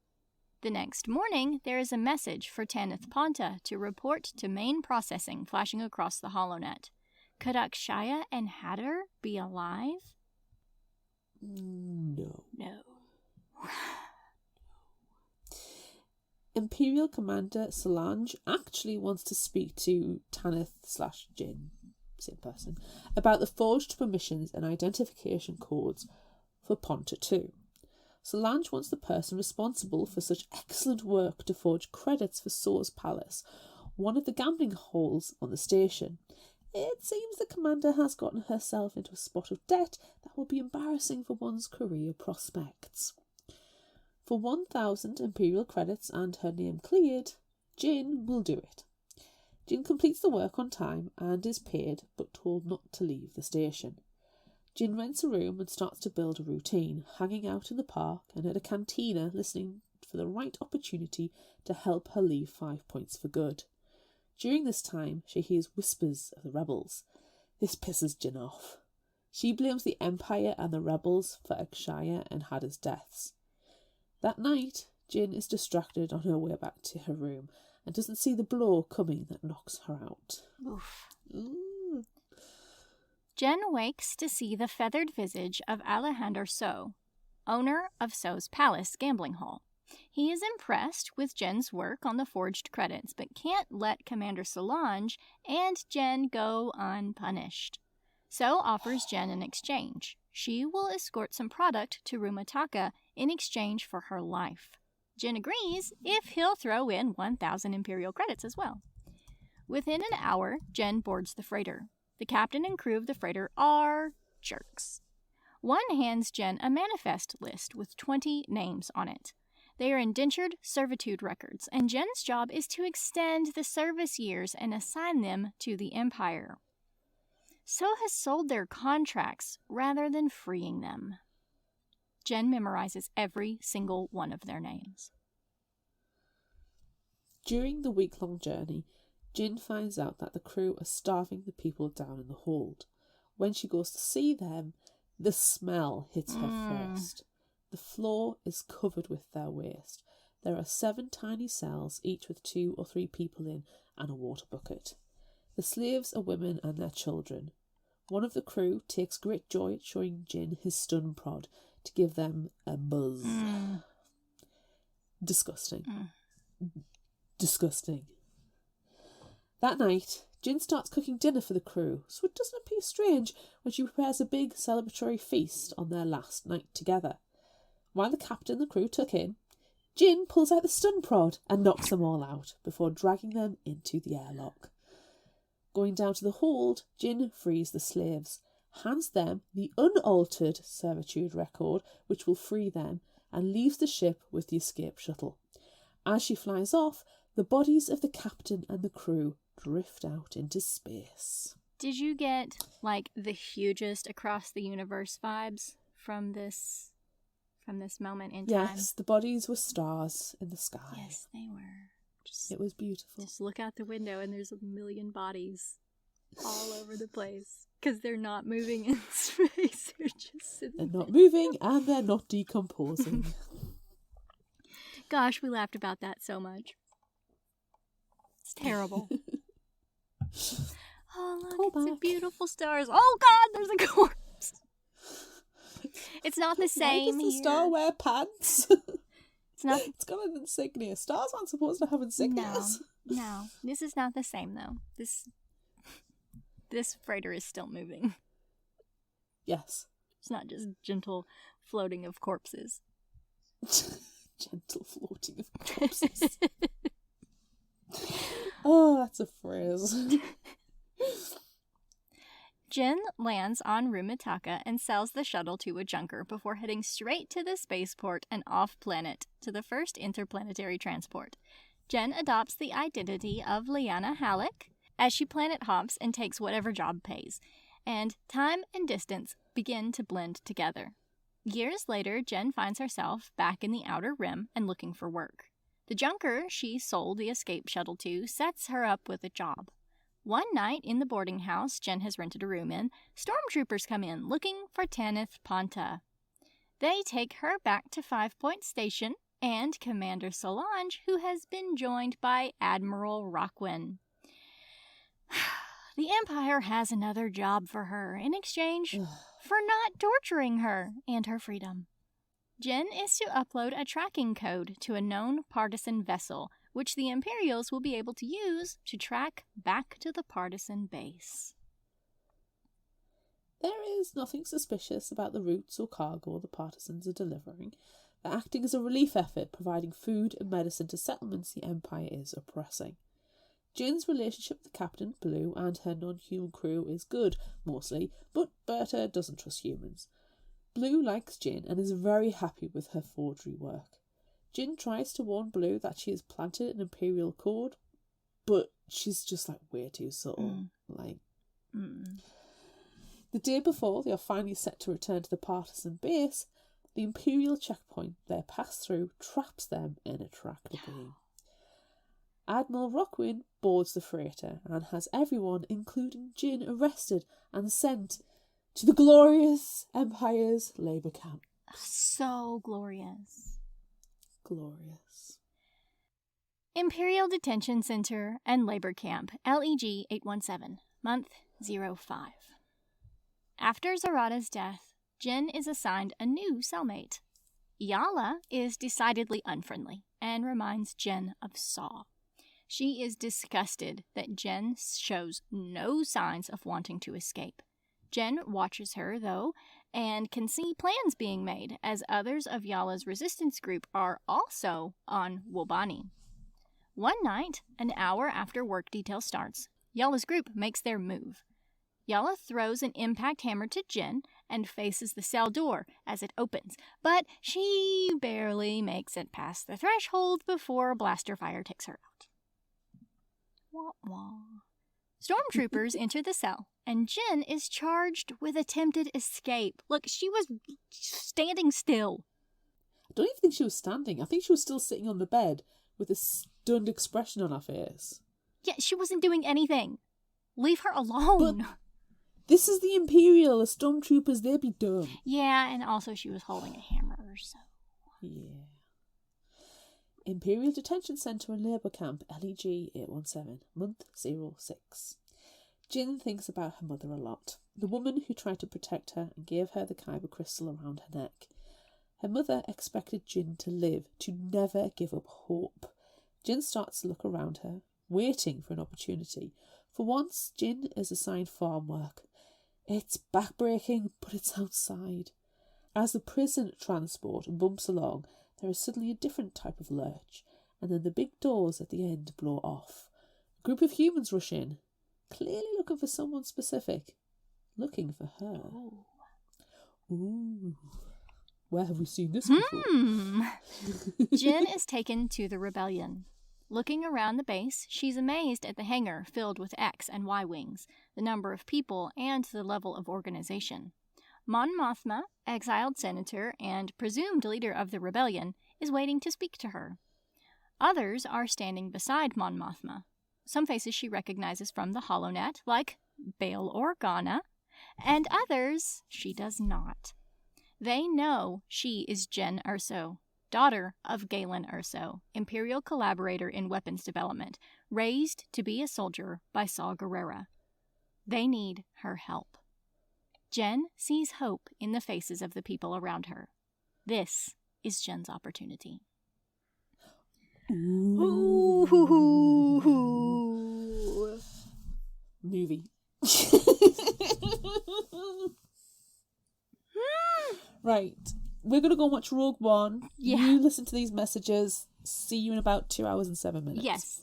The next morning, there is a message for Tanith Ponta to report to main processing flashing across the HoloNet. Could Akshaya and Hatter be alive? No. Imperial Commander Solange actually wants to speak to Tanith/Jin, same person, about the forged permissions and identification codes for Ponta 2. Solange wants the person responsible for such excellent work to forge credits for So's Palace, one of the gambling halls on the station. It seems the commander has gotten herself into a spot of debt that will be embarrassing for one's career prospects. For 1,000 Imperial credits and her name cleared, Jin will do it. Jin completes the work on time and is paid, but told not to leave the station. Jin rents a room and starts to build a routine, hanging out in the park and at a cantina listening for the right opportunity to help her leave 5 Points for good. During this time, she hears whispers of the rebels. This pisses Jin off. She blames the Empire and the rebels for Akshaya and Hada's deaths. That night, Jin is distracted on her way back to her room and doesn't see the blow coming that knocks her out. Oof. Jen wakes to see the feathered visage of Alejandro So, owner of So's Palace gambling hall. He is impressed with Jen's work on the forged credits, but can't let Commander Solange and Jen go unpunished. So offers Jen an exchange. She will escort some product to Rumataka in exchange for her life. Jen agrees if he'll throw in 1,000 Imperial credits as well. Within an hour, Jen boards the freighter. The captain and crew of the freighter are jerks. One hands Jen a manifest list with 20 names on it. They are indentured servitude records, and Jen's job is to extend the service years and assign them to the Empire. So has sold their contracts rather than freeing them. Jen memorizes every single one of their names. During the week-long journey, Jin finds out that the crew are starving the people down in the hold. When she goes to see them, the smell hits her first. The floor is covered with their waste. There are 7 tiny cells, each with 2 or 3 people in, and a water bucket. The slaves are women and their children. One of the crew takes great joy at showing Jin his stun prod to give them a buzz. Disgusting. Disgusting. That night, Jin starts cooking dinner for the crew, so it doesn't appear strange when she prepares a big celebratory feast on their last night together. While the captain and the crew tuck in, Jin pulls out the stun prod and knocks them all out before dragging them into the airlock. Going down to the hold, Jin frees the slaves, hands them the unaltered servitude record, which will free them, and leaves the ship with the escape shuttle. As she flies off, the bodies of the captain and the crew drift out into space. Did you get, like, the hugest across the universe vibes from this moment in time? Yes, the bodies were stars in the sky. Yes, they were. It was beautiful. Just look out the window and there's a million bodies all over the place. Because they're not moving in space. They're just sitting They're not moving and they're not decomposing. Gosh, we laughed about that so much. It's terrible. Oh, look, it's a beautiful stars. Oh, God, there's a corpse. It's not the same. Why does the star wear pants? It's not. It's got an insignia. Stars aren't supposed to have insignias. No. This is not the same, though. This freighter is still moving. Yes. It's not just gentle floating of corpses. Gentle floating of corpses. Oh, that's a phrase. Jin lands on Rumitaka and sells the shuttle to a junker before heading straight to the spaceport and off-planet to the first interplanetary transport. Jen adopts the identity of Liana Halleck as she planet hops and takes whatever job pays, and time and distance begin to blend together. Years later, Jen finds herself back in the Outer Rim and looking for work. The junker she sold the escape shuttle to sets her up with a job. One night in the boarding house Jen has rented a room in, stormtroopers come in looking for Tanith Ponta. They take her back to 5 Point Station and Commander Solange, who has been joined by Admiral Rockwin. The Empire has another job for her in exchange for not torturing her and her freedom. Jen is to upload a tracking code to a known partisan vessel, which the Imperials will be able to use to track back to the partisan base. There is nothing suspicious about the routes or cargo the partisans are delivering. They're acting as a relief effort, providing food and medicine to settlements the Empire is oppressing. Jin's relationship with Captain Blue and her non-human crew is good, mostly, but Berta doesn't trust humans. Blue likes Jin and is very happy with her forgery work. Jin tries to warn Blue that she has planted an Imperial code, but she's just way too subtle. The day before they are finally set to return to the partisan base, the Imperial checkpoint they pass through traps them in a tractor beam. Admiral Rockwin boards the freighter and has everyone, including Jin, arrested and sent to the glorious Empire's labour camp. So glorious. Glorious. Imperial Detention Center and Labor Camp, LEG 817, month 05. After Zarada's death, Jin is assigned a new cellmate. Yala is decidedly unfriendly and reminds Jen of Saw. She is disgusted that Jen shows no signs of wanting to escape. Jen watches her, though, and can see plans being made, as others of Yala's resistance group are also on Wobani. One night, an hour after work detail starts, Yala's group makes their move. Yala throws an impact hammer to Jen and faces the cell door as it opens, but she barely makes it past the threshold before a blaster fire takes her out. Wah wah. Stormtroopers enter the cell, and Jen is charged with attempted escape. Look, she was standing still. I don't even think she was standing. I think she was still sitting on the bed with a stunned expression on her face. Yeah, she wasn't doing anything. Leave her alone. But this is the Imperial. The Stormtroopers, they'd be dumb. Yeah, and also she was holding a hammer, so... Yeah. Imperial Detention Centre and Labour Camp, LEG 817, month 06. Jin thinks about her mother a lot, the woman who tried to protect her and gave her the kyber crystal around her neck. Her mother expected Jin to live, to never give up hope. Jin starts to look around her, waiting for an opportunity. For once, Jin is assigned farm work. It's backbreaking, but it's outside. As the prison transport bumps along, there is suddenly a different type of lurch, and then the big doors at the end blow off. A group of humans rush in, clearly looking for someone specific. Looking for her. Ooh. Where have we seen this before? Jin is taken to the rebellion. Looking around the base, she's amazed at the hangar filled with X and Y wings, the number of people, and the level of organization. Mon Mothma, exiled senator and presumed leader of the rebellion, is waiting to speak to her. Others are standing beside Mon Mothma. Some faces she recognizes from the HoloNet, like Bail Organa, and others she does not. They know she is Jen Erso, daughter of Galen Erso, Imperial collaborator in weapons development, raised to be a soldier by Saw Gerrera. They need her help. Jen sees hope in the faces of the people around her. This is Jen's opportunity. Ooh. Movie. Right. We're going to go and watch Rogue One. Yeah. You listen to these messages. See you in about 2 hours and 7 minutes. Yes.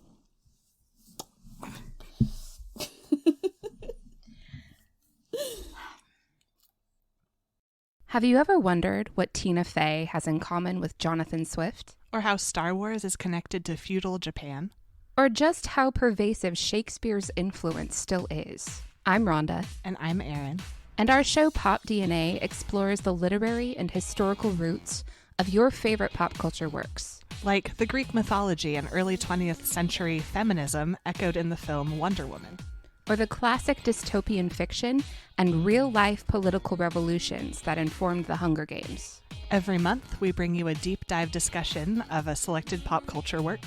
Have you ever wondered what Tina Fey has in common with Jonathan Swift? Or how Star Wars is connected to feudal Japan? Or just how pervasive Shakespeare's influence still is? I'm Rhonda. And I'm Erin. And our show Pop DNA explores the literary and historical roots of your favorite pop culture works. Like the Greek mythology and early 20th century feminism echoed in the film Wonder Woman. Or the classic dystopian fiction and real-life political revolutions that informed the Hunger Games. Every month, we bring you a deep dive discussion of a selected pop culture work,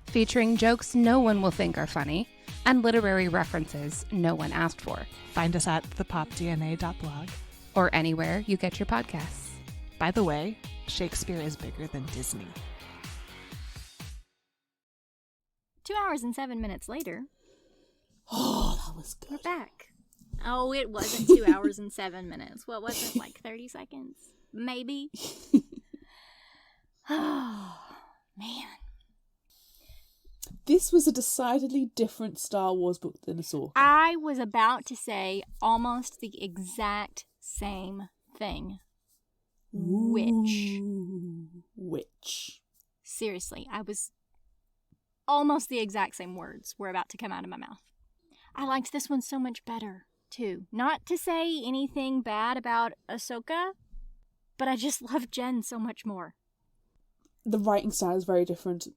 featuring jokes no one will think are funny and literary references no one asked for. Find us at thepopdna.blog. Or anywhere you get your podcasts. By the way, Shakespeare is bigger than Disney. 2 hours and 7 minutes later. Oh, that was good. We're back. Oh, it wasn't 2 hours and 7 minutes. What was it, like 30 seconds? Maybe. Oh, man. This was a decidedly different Star Wars book than Ahsoka. I was about to say almost the exact same thing. Which? Seriously, I was almost the exact same words were about to come out of my mouth. I liked this one so much better, too. Not to say anything bad about Ahsoka, but I just love Jen so much more. The writing style is very different.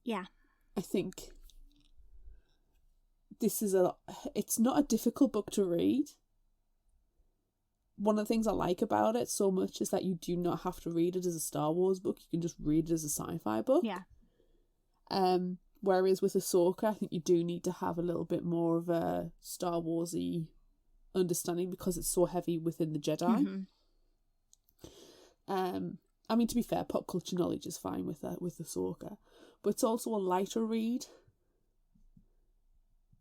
Yeah. I think this is it's not a difficult book to read. One of the things I like about it so much is that you do not have to read it as a Star Wars book. You can just read it as a sci-fi book. Yeah. Whereas with Ahsoka, I think you do need to have a little bit more of a Star Wars-y understanding because it's so heavy within the Jedi. I mean, to be fair, pop culture knowledge is fine with Ahsoka, but it's also a lighter read.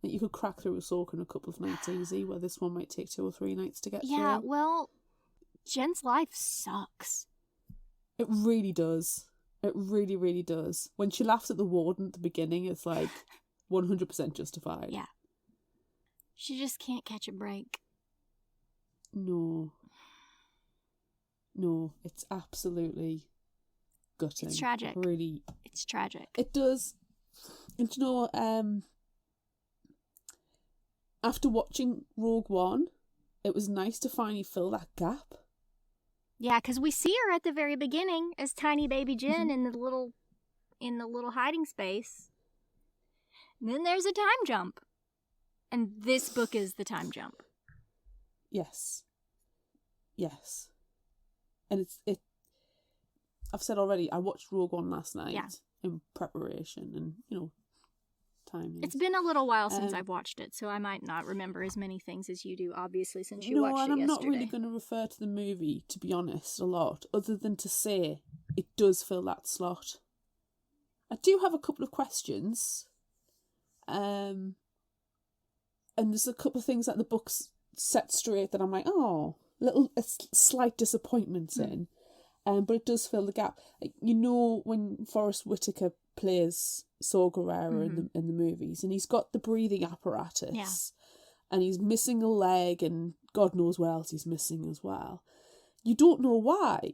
That you could crack through Ahsoka in a couple of nights easy, where this one might take 2 or 3 nights to get through. Yeah, well, Jen's life sucks. It really does. It really, really does. When she laughs at the warden at the beginning, it's like 100% justified. Yeah. She just can't catch a break. No, it's absolutely gutting. It's tragic. Really, it's tragic. It does. And you know, after watching Rogue One, it was nice to finally fill that gap. Yeah, because we see her at the very beginning as tiny baby Jen in the little hiding space. And then there's a time jump. And this book is the time jump. Yes. And I've said already, I watched Rogue One last night in preparation, and timing. It's been a little while since I've watched it, so I might not remember as many things as you do, obviously, since you watched it yesterday. No, and I'm not really going to refer to the movie, to be honest, a lot, other than to say it does fill that slot. I do have a couple of questions, and there's a couple of things that the book's set straight that I'm like, slight disappointments in. But it does fill the gap. Like, when Forrest Whitaker plays Saw Gerrera in the movies, and he's got the breathing apparatus, and he's missing a leg, and God knows what else he's missing as well. You don't know why,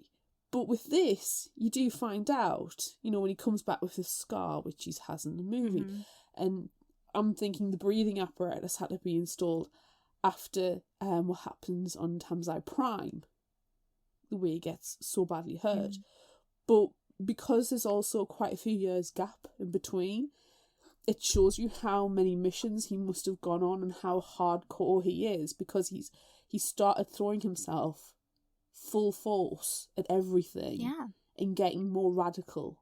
but with this, you do find out. When he comes back with his scar, which he has in the movie, and I'm thinking the breathing apparatus had to be installed after what happens on Tamzai Prime, the way he gets so badly hurt. But because there's also quite a few years gap in between, it shows you how many missions he must have gone on and how hardcore he is, because he started throwing himself full force at everything and getting more radical.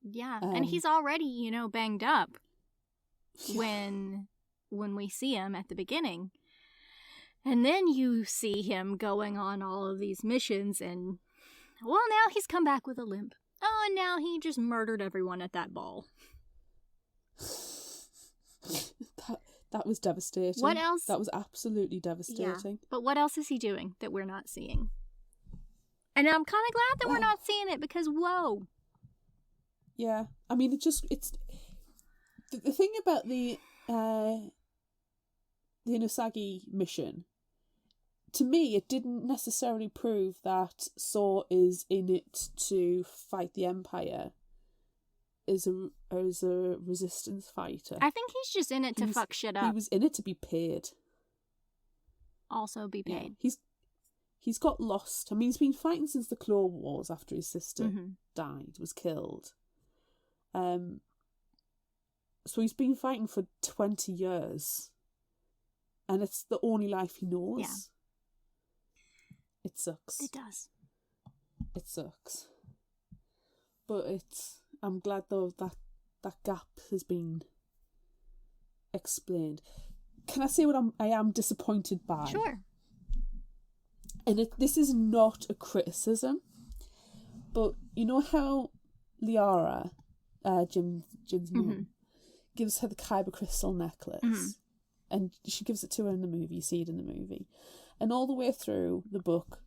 Yeah, and he's already, banged up when we see him at the beginning. And then you see him going on all of these missions, and, well, now he's come back with a limp. Oh, and now he just murdered everyone at that ball. That was devastating. What else? That was absolutely devastating. Yeah, but what else is he doing that we're not seeing? And I'm kind of glad that we're not seeing it, because, whoa. Yeah, I mean, it's... The thing about the Inusagi mission, to me, it didn't necessarily prove that Saw is in it to fight the Empire as a resistance fighter. I think he's just in it to fuck shit up. He was in it to be paid. Also be paid. Yeah, he's got lost. I mean, he's been fighting since the Clone Wars after his sister was killed. So he's been fighting for 20 years. And it's the only life he knows. Yeah. It sucks. It does. It sucks. But I'm glad though that gap has been explained. Can I say what I am disappointed by? Sure. And this is not a criticism, but you know how Liara, Jin's mum, gives her the kyber crystal necklace, and she gives it to her in the movie. You see it in the movie, and all the way through the book,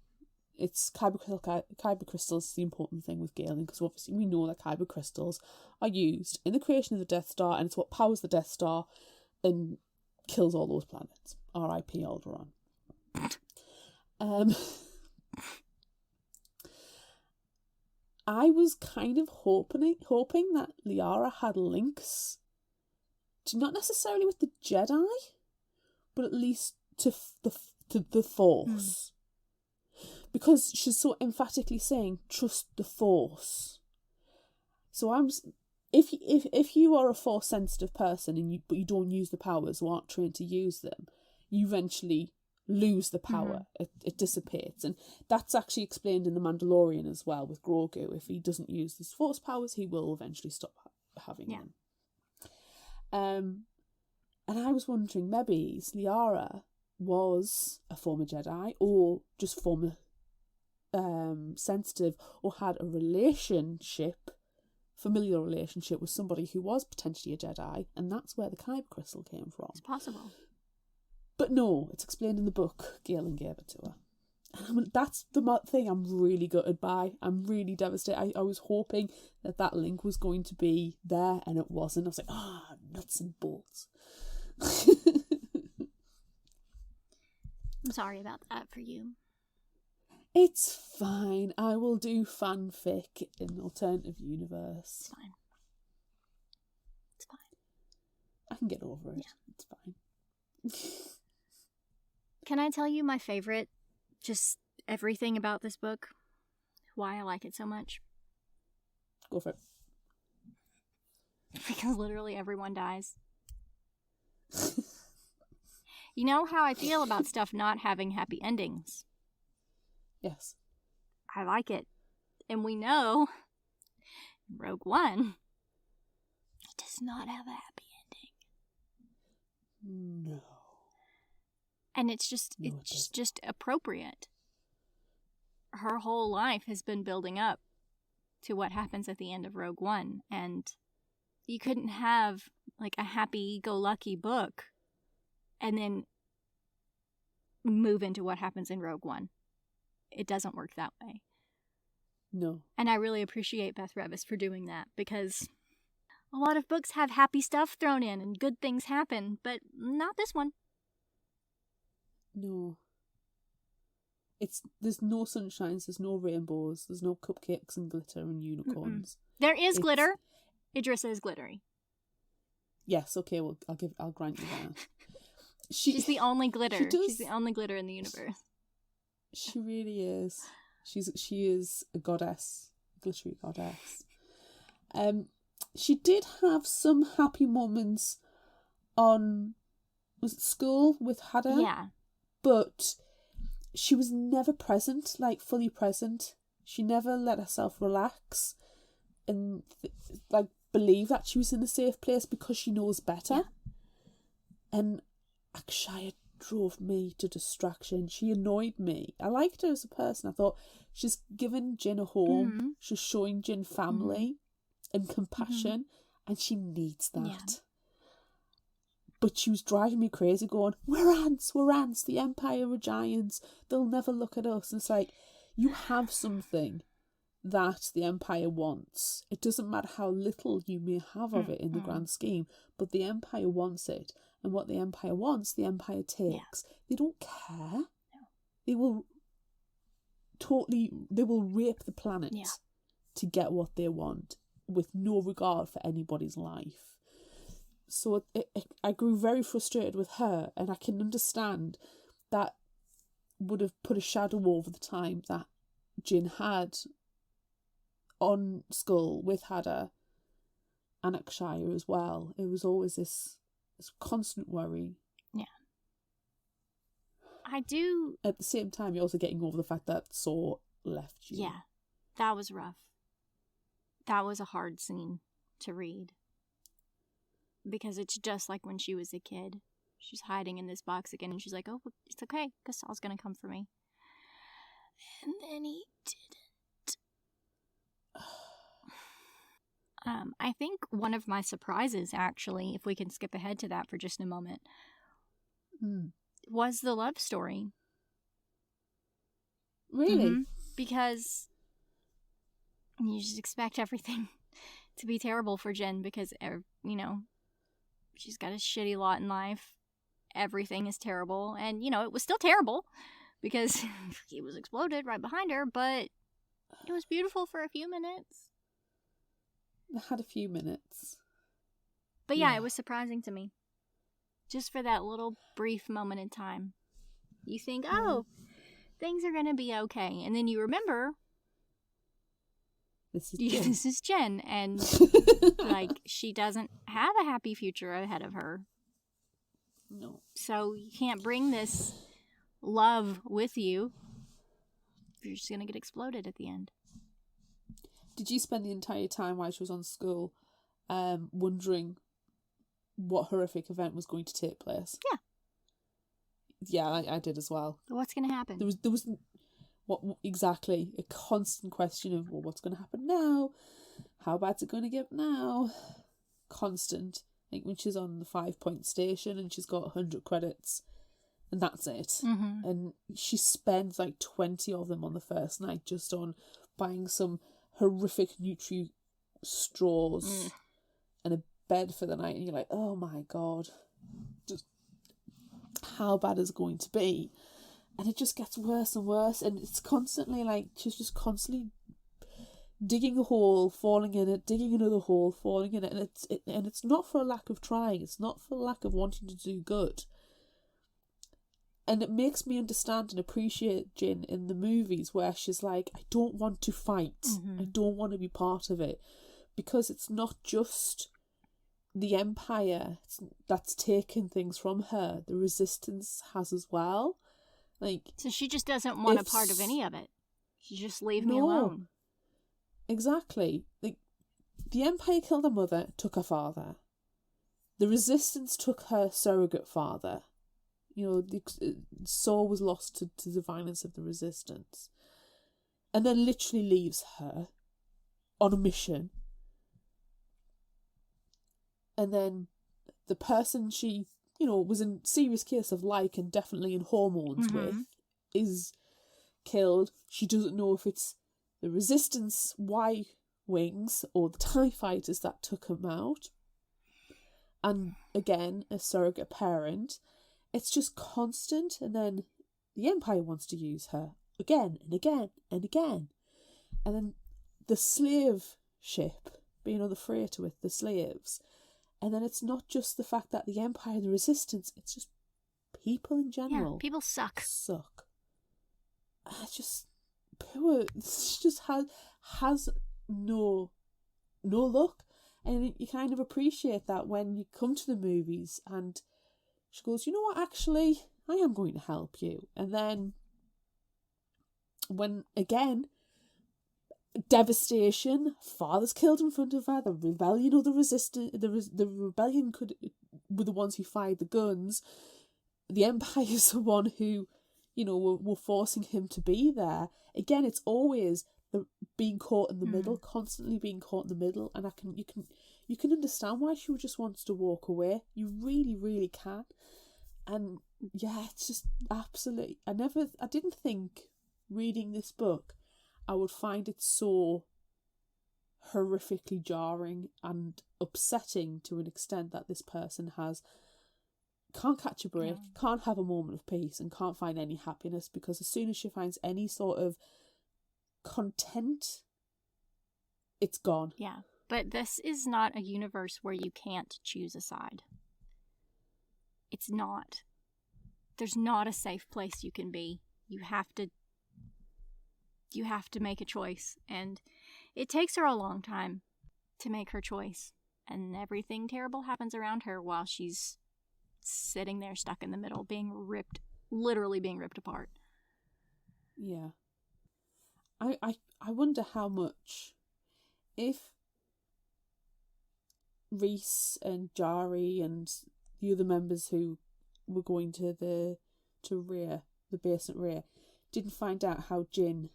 it's kyber crystals is the important thing with Galen, because obviously we know that kyber crystals are used in the creation of the Death Star, and it's what powers the Death Star and kills all those planets. R.I.P. Alderaan. I was kind of hoping that Liara had links to not necessarily with the Jedi, but at least to the Force, because she's so emphatically saying trust the Force. So if you are a Force sensitive person but you don't use the powers or aren't trained to use them, you eventually lose the power. It dissipates, and that's actually explained in The Mandalorian as well with Grogu. If he doesn't use his Force powers, he will eventually stop having them. And I was wondering, maybe Liara was a former Jedi or just former sensitive or had a familial relationship with somebody who was potentially a Jedi, and that's where the Kyber crystal came from. It's possible. But no, it's explained in the book. Galen gave it to her. And that's the thing I'm really gutted by. I'm really devastated. I was hoping that link was going to be there, and it wasn't. I was like, nuts and bolts. I'm sorry about that for you. It's fine. I will do fanfic in alternative universe. It's fine. It's fine. I can get over it. Yeah. It's fine. Can I tell you my favorite, just everything about this book? Why I like it so much? Go for it. Because literally everyone dies. You know how I feel about stuff not having happy endings. Yes. I like it. And we know Rogue One, it does not have a happy ending. No. And it's just appropriate. Her whole life has been building up to what happens at the end of Rogue One, and you couldn't have like a happy-go-lucky book and then move into what happens in Rogue One. It doesn't work that way. No. And I really appreciate Beth Revis for doing that, because a lot of books have happy stuff thrown in and good things happen, but not this one. No. There's no sunshines, there's no rainbows, there's no cupcakes and glitter and unicorns. There is glitter. Idrissa is glittery. Yes, okay, well I'll grant you that. She's the only glitter. She's the only glitter in the universe. She really is. She is a goddess, a glittery goddess. She did have some happy moments on, was it school with Hada? Yeah. But she was never present, like fully present. She never let herself relax and believe that she was in a safe place because she knows better. Yeah. And Akshaya drove me to distraction. She annoyed me. I liked her as a person. I thought she's given Jin a home. Mm-hmm. She's showing Jin family and compassion, and she needs that. Yeah. But she was driving me crazy going, we're ants, the Empire are giants, they'll never look at us. And it's like, you have something that the Empire wants. It doesn't matter how little you may have of it in the grand scheme, but the Empire wants it. And what the Empire wants, the Empire takes. Yeah. They don't care. No. They will rape the planet to get what they want with no regard for anybody's life. So I grew very frustrated with her, and I can understand that would have put a shadow over the time that Jin had on Skull with Hada and Akshaya as well. It was always this constant worry. Yeah. I do... At the same time, you're also getting over the fact that Saw left you. Yeah, that was rough. That was a hard scene to read. Because it's just like when she was a kid. She's hiding in this box again, and she's like, oh, it's okay, because Saul's going to come for me. And then he didn't. I think one of my surprises, actually, if we can skip ahead to that for just a moment, was the love story. Really? Mm-hmm. Because you just expect everything to be terrible for Jen because, she's got a shitty lot in life. Everything is terrible. And, it was still terrible because he was exploded right behind her, but it was beautiful for a few minutes. I had a few minutes. But yeah, it was surprising to me. Just for that little brief moment in time. You think, things are going to be okay. And then you remember, this is Jen. And, she doesn't have a happy future ahead of her. No. So you can't bring this love with you. You're just going to get exploded at the end. Did you spend the entire time while she was on school wondering what horrific event was going to take place? Yeah. Yeah, I did as well. What's going to happen? There was What exactly? A constant question of, well, what's going to happen now? How bad's it going to get now? Constant. Like when she's on the 5-point station and she's got 100 credits and that's it. Mm-hmm. And she spends like 20 of them on the first night just on buying some horrific Nutra straws and a bed for the night. And you're like, oh my God, just how bad is it going to be? And it just gets worse and worse. And it's constantly like, she's just constantly digging a hole, falling in it, digging another hole, falling in it, and it's not for a lack of trying. It's not for a lack of wanting to do good. And it makes me understand and appreciate Jin in the movies where she's like, I don't want to fight. Mm-hmm. I don't want to be part of it, because it's not just the Empire that's taken things from her. The Resistance has as well. Like, so she just doesn't want a part of any of it. She just leave me alone. Exactly. Like, the Empire killed her mother, took her father. The Resistance took her surrogate father. You know, the soul was lost to the violence of the Resistance. And then literally leaves her on a mission. And then the person she, you know, was in serious case of like and definitely in hormones with is killed. She doesn't know if it's the Resistance Y-wings or the TIE fighters that took him out. And again, a surrogate parent. It's just constant. And then the Empire wants to use her again and again and again. And then the slave ship being on the freighter with the slaves. And then it's not just the fact that the Empire, the Resistance, it's just people in general. Yeah, people suck. I just... Poor, she just has no luck. And you kind of appreciate that when you come to the movies and she goes, you know what, actually, I am going to help you. And then when, again, devastation, father's killed in front of her, the rebellion or the resistance, the rebellion were the ones who fired the guns. The Empire is the one who, you know, were forcing him to be there. Again, it's always the being caught in the middle, constantly being caught in the middle, and you can understand why she just wants to walk away. You really, really can. And yeah, it's just absolutely. I didn't think reading this book I would find it so horrifically jarring and upsetting to an extent that this person can't catch a break, can't have a moment of peace, and can't find any happiness, because as soon as she finds any sort of content, it's gone. Yeah, but this is not a universe where you can't choose a side. It's not. There's not a safe place you can be. You have to make a choice, and it takes her a long time to make her choice, and everything terrible happens around her while she's sitting there stuck in the middle, literally being ripped apart. Yeah. I wonder how much, if Reese and Jari and the other members who were going to the base at Rhea, didn't find out how Jin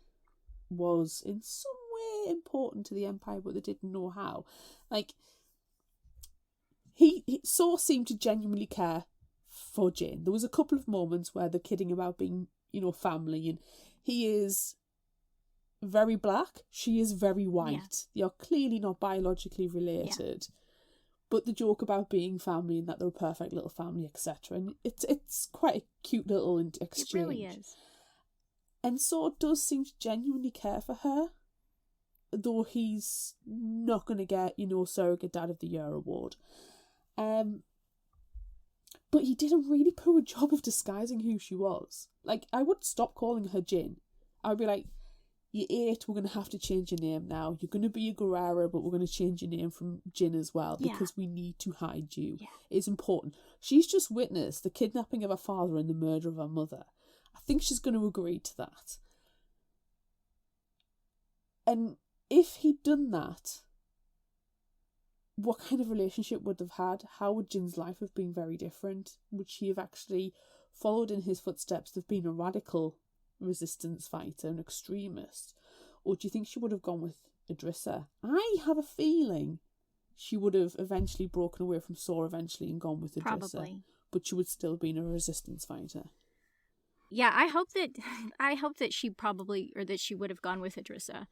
was in some way important to the Empire, but they didn't know how. Like, he so seemed to genuinely care for Jin. There was a couple of moments where they're kidding about being, you know, family, and he is very black, she is very white. They are clearly not biologically related. But the joke about being family and that they're a perfect little family, etc. And it's quite a cute little exchange. It really is. And so it does seem to genuinely care for her, though he's not going to get, you know, Surrogate Dad of the Year award. But he did a really poor job of disguising who she was. Like, I wouldn't stop calling her Jin. I would be like, you're 8, we're going to have to change your name now. You're going to be a Guerrera, but we're going to change your name from Jin as well, because we need to hide you. Yeah. It's important. She's just witnessed the kidnapping of her father and the murder of her mother. I think she's going to agree to that. And if he'd done that, what kind of relationship would have had? How would Jin's life have been very different? Would she have actually followed in his footsteps of being a radical resistance fighter, an extremist? Or do you think she would have gone with Idrissa? I have a feeling she would have eventually broken away from Saw eventually and gone with Idrissa. Probably. But she would still have been a resistance fighter. Yeah, I hope that she probably, or that she would have gone with Idrissa.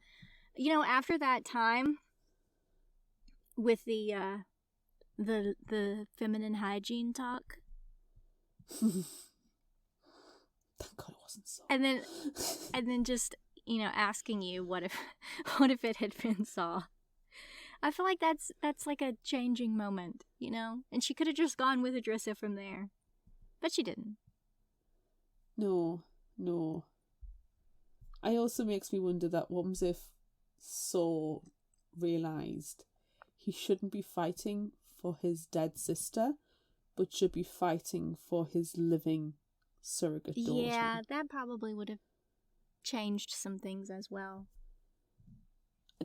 You know, after that time with the feminine hygiene talk. Thank God it wasn't Saw. And then just, you know, asking you what if it had been Saw. I feel like that's like a changing moment, you know? And she could have just gone with Idrissa from there. But she didn't. No. I also makes me wonder that what was if Saw realised he shouldn't be fighting for his dead sister, but should be fighting for his living surrogate daughter. Yeah, that probably would have changed some things as well.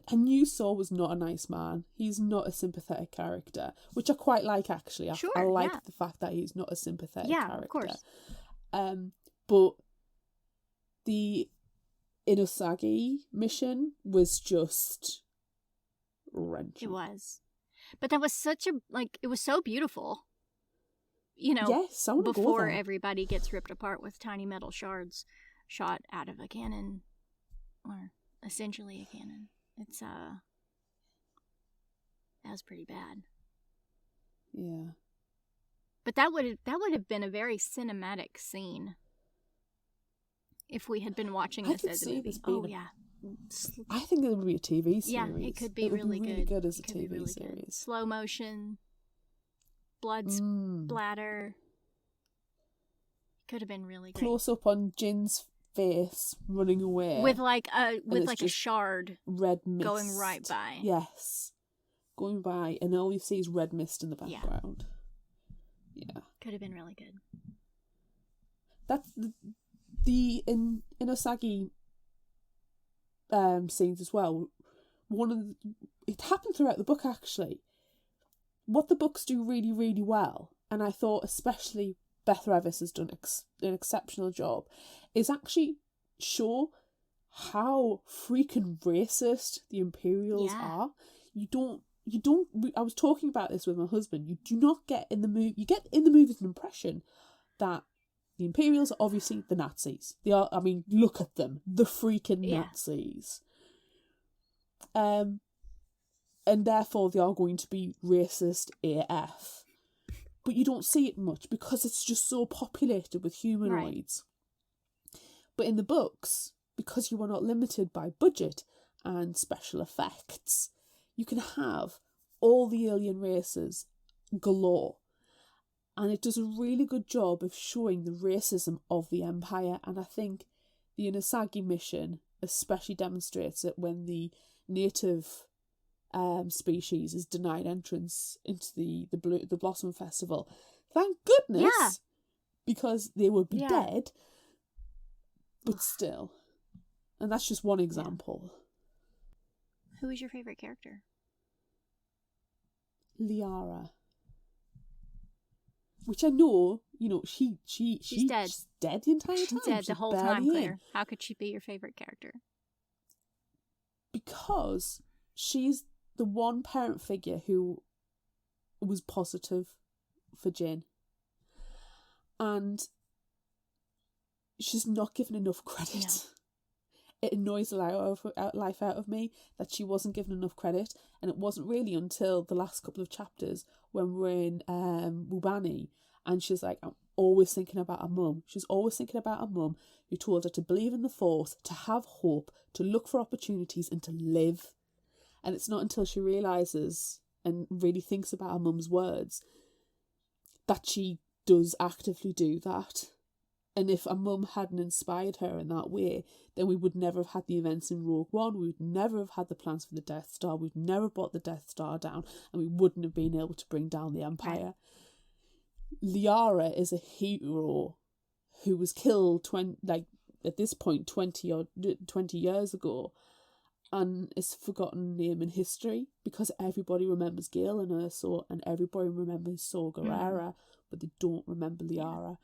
I knew Saw was not a nice man. He's not a sympathetic character, which I quite like, actually. Sure, I like yeah. the fact that he's not a sympathetic character. Yeah, of course. But the Inosagi mission was just wrenching. It was. But that was it was so beautiful. You know, yes, I want to go before there. everybody gets ripped apart with tiny metal shards shot out of a cannon, or essentially a cannon. It's that was pretty bad. Yeah. But that would have been a very cinematic scene if we had been watching this as a movie. Yeah. I think it would be a TV series. Yeah, it could be really good. as a It could be TV really series. good. Slow motion, blood splatter. Could have been really good. Close up on Jin's face running away With like a just shard red mist going right by. Yes, going by, and all you see is red mist in the background. Yeah. Could have been really good. That's the Inosagi scenes as well. It happened throughout the book, actually. What the books do really, really well, and I thought especially Beth Revis has done an exceptional job, is actually show how freaking racist the Imperials are. You don't. I was talking about this with my husband. You do not get in the movie. You get in the movies an impression that the Imperials are obviously the Nazis. They are. I mean, look at them, the freaking Nazis. And therefore they are going to be racist AF. But you don't see it much because it's just so populated with humanoids. Right. But in the books, because you are not limited by budget and special effects, you can have all the alien races galore. And it does a really good job of showing the racism of the Empire. And I think the Inosagi mission especially demonstrates it when the native species is denied entrance into the Blossom Festival. Thank goodness! Yeah. Because they would be dead. But still. And that's just one example. Who is your favorite character? Liara. Which I know, you know, she's dead. She's dead the entire time. She's dead the whole time, Claire. How could she be your favorite character? Because she's the one parent figure who was positive for Jin. And she's not given enough credit. No. It annoys the life out of me that she wasn't given enough credit. And it wasn't really until the last couple of chapters when we're in Wubani and she's like, I'm always thinking about her mum. She's always thinking about her mum who told her to believe in the Force, to have hope, to look for opportunities and to live. And it's not until she realises and really thinks about her mum's words that she does actively do that. And if her mum hadn't inspired her in that way, then we would never have had the events in Rogue One, we would never have had the plans for the Death Star, we'd never brought the Death Star down, and we wouldn't have been able to bring down the Empire. Right. Liara is a hero who was killed at this point 20 years ago, and is a forgotten name in history because everybody remembers Gale and Erso and everybody remembers Saw Gerrera, but they don't remember Liara.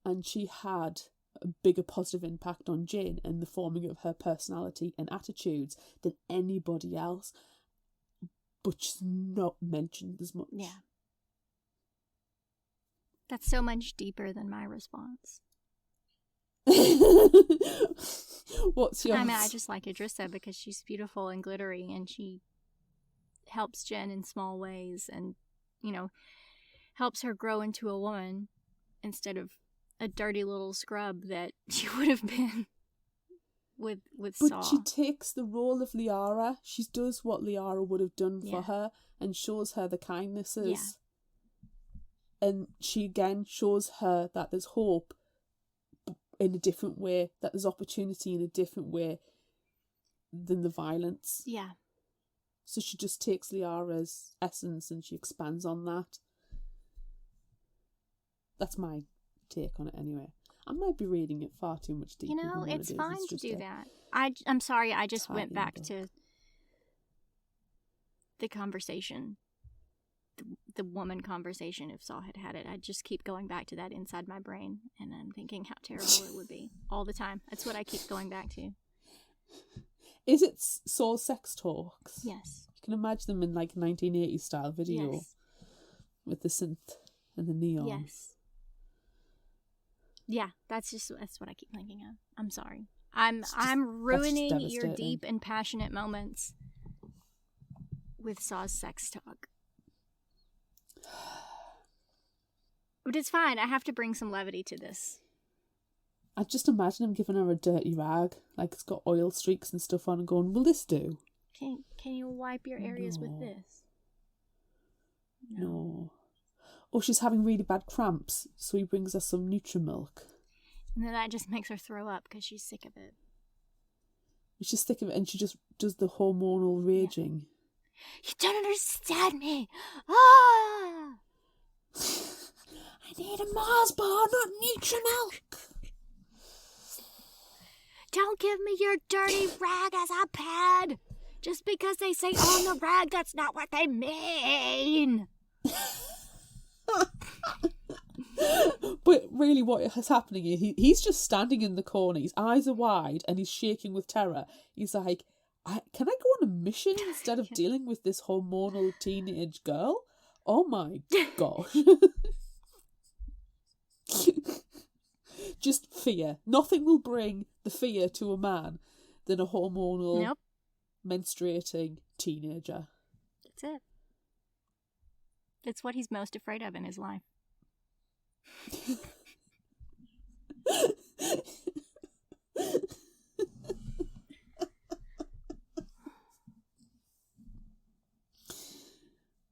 And she had a bigger positive impact on Jin and the forming of her personality and attitudes than anybody else, but she's not mentioned as much. Yeah. That's so much deeper than my response. What's yours? I mean, I just like Idrissa because she's beautiful and glittery, and she helps Jen in small ways and, you know, helps her grow into a woman instead of a dirty little scrub that she would have been with Saw. But she takes the role of Liara. She does what Liara would have done for her and shows her the kindnesses. Yeah. And she again shows her that there's hope in a different way, that there's opportunity in a different way than the violence. Yeah. So she just takes Liara's essence and she expands on that. That's my take on it anyway. I might be reading it far too much deeper. You know, than it's it is. fine It's to just do a that. I'm sorry, I just went back book. to the conversation, the woman conversation. If Saw had had it, I'd just keep going back to that inside my brain, and I'm thinking how terrible it would be all the time. That's what I keep going back to. Is it Saw sex talks? Yes. You can imagine them in like 1980s style video. Yes. With the synth and the neon. Yes. Yeah, that's what I keep thinking of. I'm sorry. I'm ruining your deep and passionate moments with Saw's sex talk. But it's fine. I have to bring some levity to this. I just imagine him giving her a dirty rag, like it's got oil streaks and stuff on, and going, "Will this do?" Can you wipe your areas with this? No. Or she's having really bad cramps, so he brings her some Nutra milk. And then that just makes her throw up because she's sick of it. She's sick of it, and she just does the hormonal raging. You don't understand me. Ah! I need a Mars bar, not Nutra milk. Don't give me your dirty rag as a pad. Just because they say on the rag, that's not what they mean. But really what is happening is he's just standing in the corner, his eyes are wide and he's shaking with terror. He's like, can I go on a mission instead of dealing with this hormonal teenage girl? Oh my gosh. Just fear. Nothing will bring the fear to a man than a hormonal menstruating teenager. That's it. It's what he's most afraid of in his life.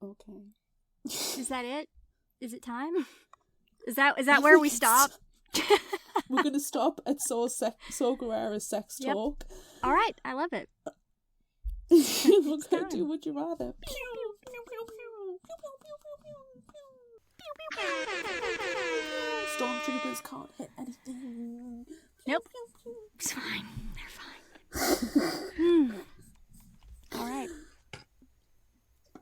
Okay. Is that it? Is it time? Is that where we stop? We're going to stop at Saw Gerrera's sex talk. All right, I love it. We're going to do Would You Rather. Stormtroopers can't hit anything. Nope. It's fine. They're fine. All right.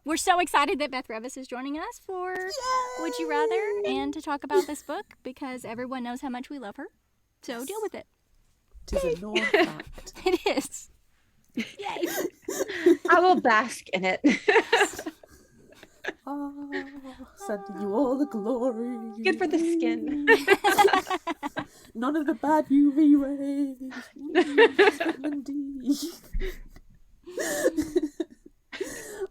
We're so excited that Beth Revis is joining us for Would You Rather and to talk about this book because everyone knows how much we love her. So deal with it. It is a known fact. It is. Yay. I will bask in it. Sending you all the glory. Good for the skin. None of the bad UV rays. Vitamin D.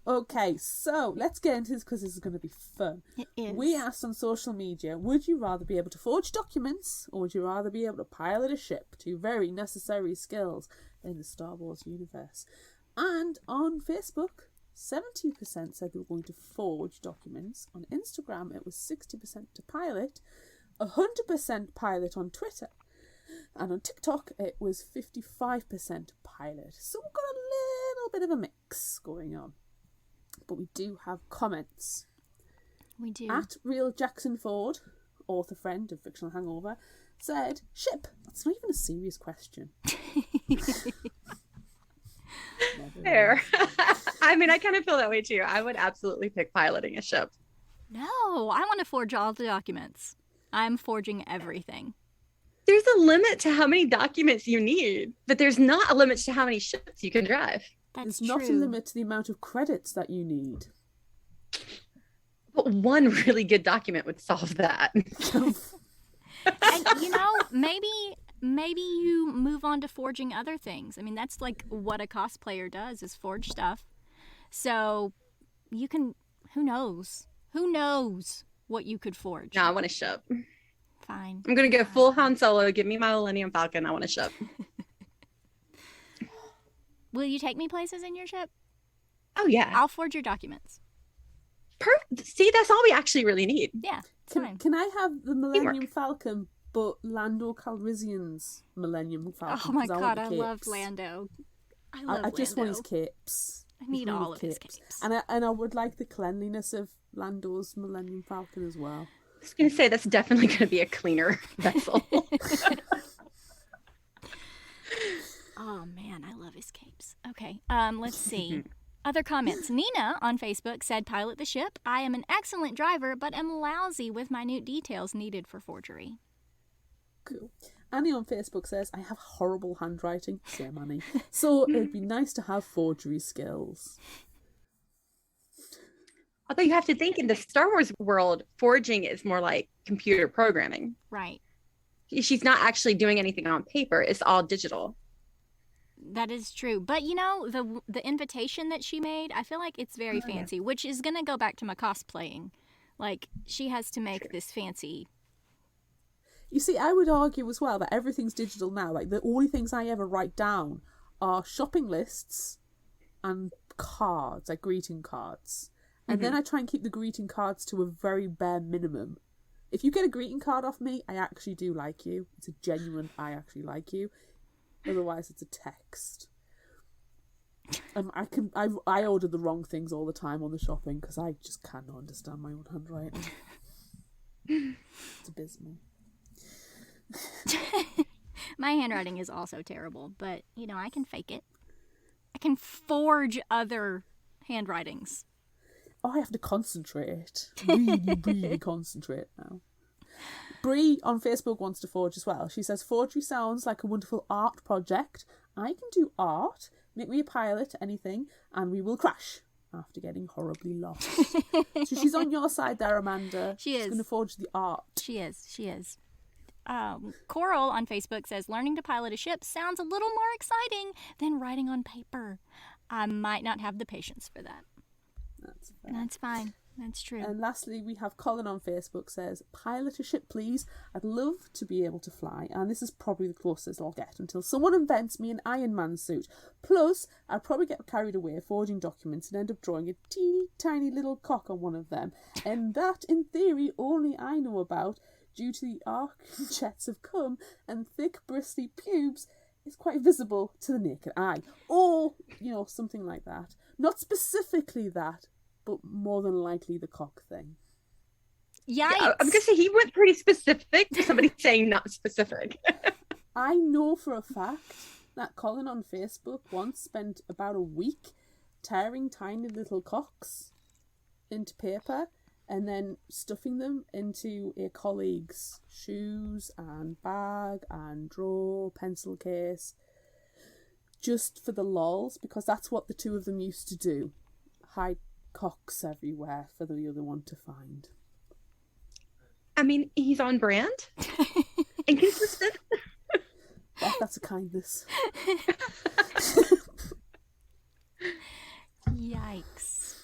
Okay, so let's get into this because this is going to be fun. It is. We asked on social media, would you rather be able to forge documents or would you rather be able to pilot a ship? Two very necessary skills in the Star Wars universe. And on Facebook, 70% said they were going to forge documents. On Instagram, it was 60% to pilot, 100% pilot on Twitter. And on TikTok, it was 55% pilot. So we've got a little bit of a mix going on. But we do have comments. We do. At Real Jackson Ford, author friend of Fictional Hangover, said, ship. That's not even a serious question. Fair. I mean, I kind of feel that way too. I would absolutely pick piloting a ship. No, I want to forge all the documents. I'm forging everything. There's a limit to how many documents you need, but there's not a limit to how many ships you can drive. That's There's true. not a limit to the amount of credits that you need. But one really good document would solve that. And maybe you move on to forging other things. I mean, that's like what a cosplayer does, is forge stuff. So you can, who knows what you could forge. No, I want a ship. Fine. I'm gonna go full Han Solo. Give me my Millennium Falcon. I want a ship. Will you take me places in your ship? Oh yeah. I'll forge your documents. See, that's all we actually really need. Yeah, it's fine. Can I have the Millennium Falcon, but Lando Calrissian's Millennium Falcon? Oh my 'cause god, want I the love capes. Lando. I love I just want Lando. his capes. I need all of his capes. And I would like the cleanliness of Lando's Millennium Falcon as well. I was gonna say that's definitely gonna be a cleaner vessel. Oh man, I love his capes. Okay, let's see. Other comments. Nina on Facebook said, pilot the ship. I am an excellent driver, but am lousy with minute details needed for forgery. Cool. Annie on Facebook says, I have horrible handwriting. Same Annie. So it'd be nice to have forgery skills. Although you have to think in the Star Wars world, forging is more like computer programming. Right. She's not actually doing anything on paper. It's all digital. That is true. But, the invitation that she made, I feel like it's very fancy, which is going to go back to my cosplaying. Like, she has to make this fancy. You see, I would argue as well that everything's digital now. Like, the only things I ever write down are shopping lists and cards, like greeting cards. And then I try and keep the greeting cards to a very bare minimum. If you get a greeting card off me, I actually do like you. It's a genuine, I actually like you. Otherwise, it's a text. I order the wrong things all the time on the shopping because I just cannot understand my own handwriting. It's abysmal. My handwriting is also terrible, but, I can fake it. I can forge other handwritings. Oh, I have to concentrate. Really concentrate now. Bree on Facebook wants to forge as well. She says, forgery sounds like a wonderful art project. I can do art, make me a pilot, anything, and we will crash after getting horribly lost. So she's on your side there, Amanda. She's going to forge the art. She is. Coral on Facebook says, learning to pilot a ship sounds a little more exciting than writing on paper. I might not have the patience for that. That's fair. That's fine. That's true. And lastly, we have Colin on Facebook says, pilot a ship, please. I'd love to be able to fly, and this is probably the closest I'll get until someone invents me an Iron Man suit. Plus, I'd probably get carried away forging documents and end up drawing a teeny tiny little cock on one of them. And that, in theory, only I know about, due to the arc jets of cum and thick bristly pubes, is quite visible to the naked eye. Or, something like that. Not specifically that, but more than likely the cock thing. Yikes. Yeah, I'm going to say he went pretty specific to somebody saying not specific. I know for a fact that Colin on Facebook once spent about a week tearing tiny little cocks into paper and then stuffing them into a colleague's shoes and bag and drawer, pencil case, just for the lols, because that's what the two of them used to do. Hide cocks everywhere for the other one to find. I mean, he's on brand. Inconsistent. That's a kindness. Yikes.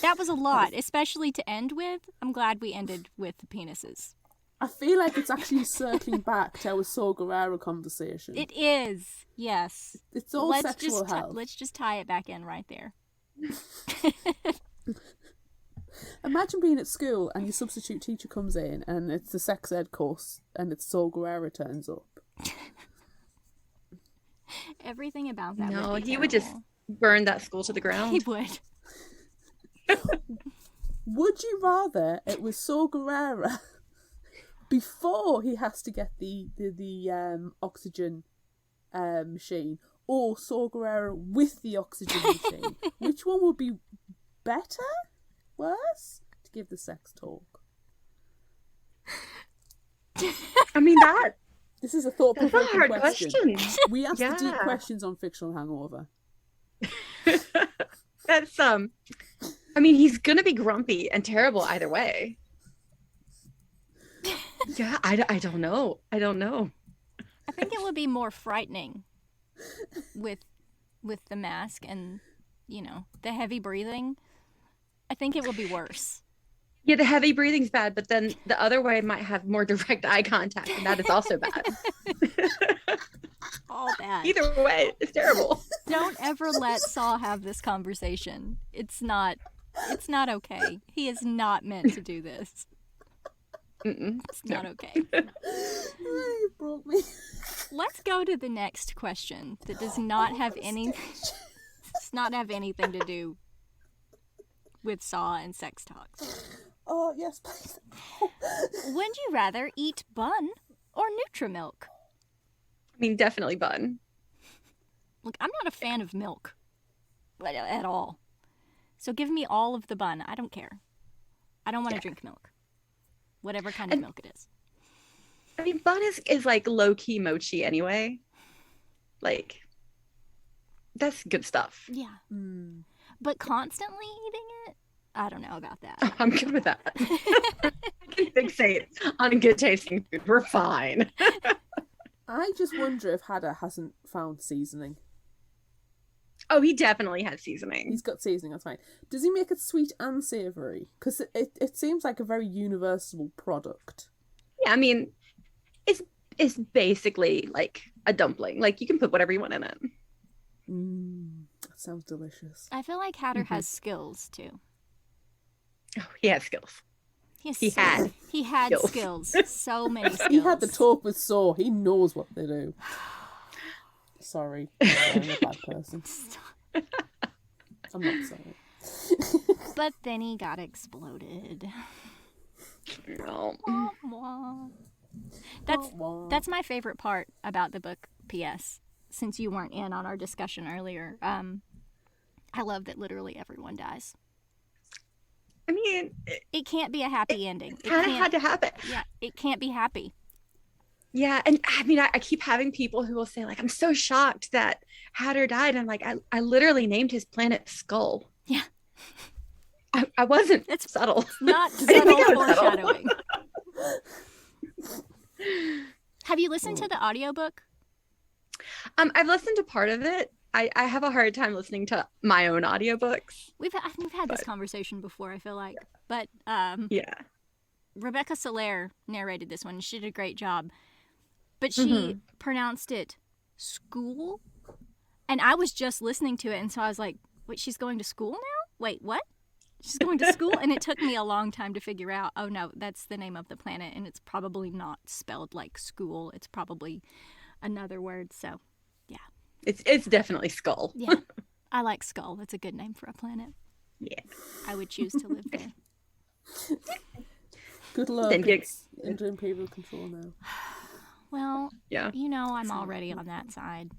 That was a lot, especially to end with. I'm glad we ended with the penises. I feel like it's actually circling back to our Saw Gerrera conversation. It is, yes. It's all sexual health. Let's just tie it back in right there. Imagine being at school and your substitute teacher comes in and it's the sex ed course and it's Saw Gerrera turns up. Everything about that. No, would be he would just burn that school to the ground. He would. Would you rather it was Saw Gerrera before he has to get the oxygen machine, or Saw Gerrera with the oxygen machine? Which one would be better? Worse? To give the sex talk. I mean, This is a thought-provoking That's a hard question. We ask the deep Yeah. questions on Fictional Hangover. That's I mean, he's gonna be grumpy and terrible either way. Yeah, I don't know. I don't know. I think it would be more frightening with the mask and, you know, the heavy breathing. I think it would be worse. Yeah, the heavy breathing's bad, but then the other way might have more direct eye contact, and that is also bad. All bad. Either way, it's terrible. Don't ever let Saul have this conversation. It's not okay. He is not meant to do this. It's not okay. You broke me. Let's go to the next question that does not have anything to do with Saw and sex talks. Oh, yes, please. Would you rather eat bun or Nutramilk? I mean, definitely bun. Look, I'm not a fan of milk at all. So give me all of the bun. I don't care. I don't want to drink milk. Whatever kind of milk it is. I mean, bun is like low-key mochi anyway. Like, that's good stuff. Yeah. But constantly eating it? I don't know about that. I'm good with that. I can fixate on good tasting food. We're fine. I just wonder if Hadda hasn't found seasoning. Oh, he definitely has seasoning. He's got seasoning, that's fine. Does he make it sweet and savoury? Because it seems like a very universal product. Yeah, I mean, it's basically like a dumpling. Like, you can put whatever you want in it. That sounds delicious. I feel like Hatter has skills, too. Oh, he has skills. He had skills. So many skills. He had the talk with Saw. He knows what they do. Sorry. I'm a bad person. I'm not sorry. But then he got exploded. No. Wah, wah. That's my favorite part about the book, P.S. Since you weren't in on our discussion earlier. I love that literally everyone dies. I mean, it can't be a happy ending. It kind of had to happen. Yeah, it can't be happy. Yeah, and I mean, I keep having people who will say, like, I'm so shocked that Hatter died. I'm like, I literally named his planet Skull. Yeah. I wasn't. It's subtle. It's not subtle foreshadowing. Have you listened to the audiobook? I've listened to part of it. I have a hard time listening to my own audiobooks. We've had this conversation before, I feel like. But yeah. Rebecca Soler narrated this one. She did a great job. But she pronounced it school. And I was just listening to it, and so I was like, wait, she's going to school now? Wait, what? She's going to school? And it took me a long time to figure out, oh no, that's the name of the planet, and it's probably not spelled like school. It's probably another word, so yeah. It's definitely Skull. Yeah. I like Skull. It's a good name for a planet. Yeah. I would choose to live there. Good luck. It's under imperial control now. Well, yeah. You know I'm already on that side.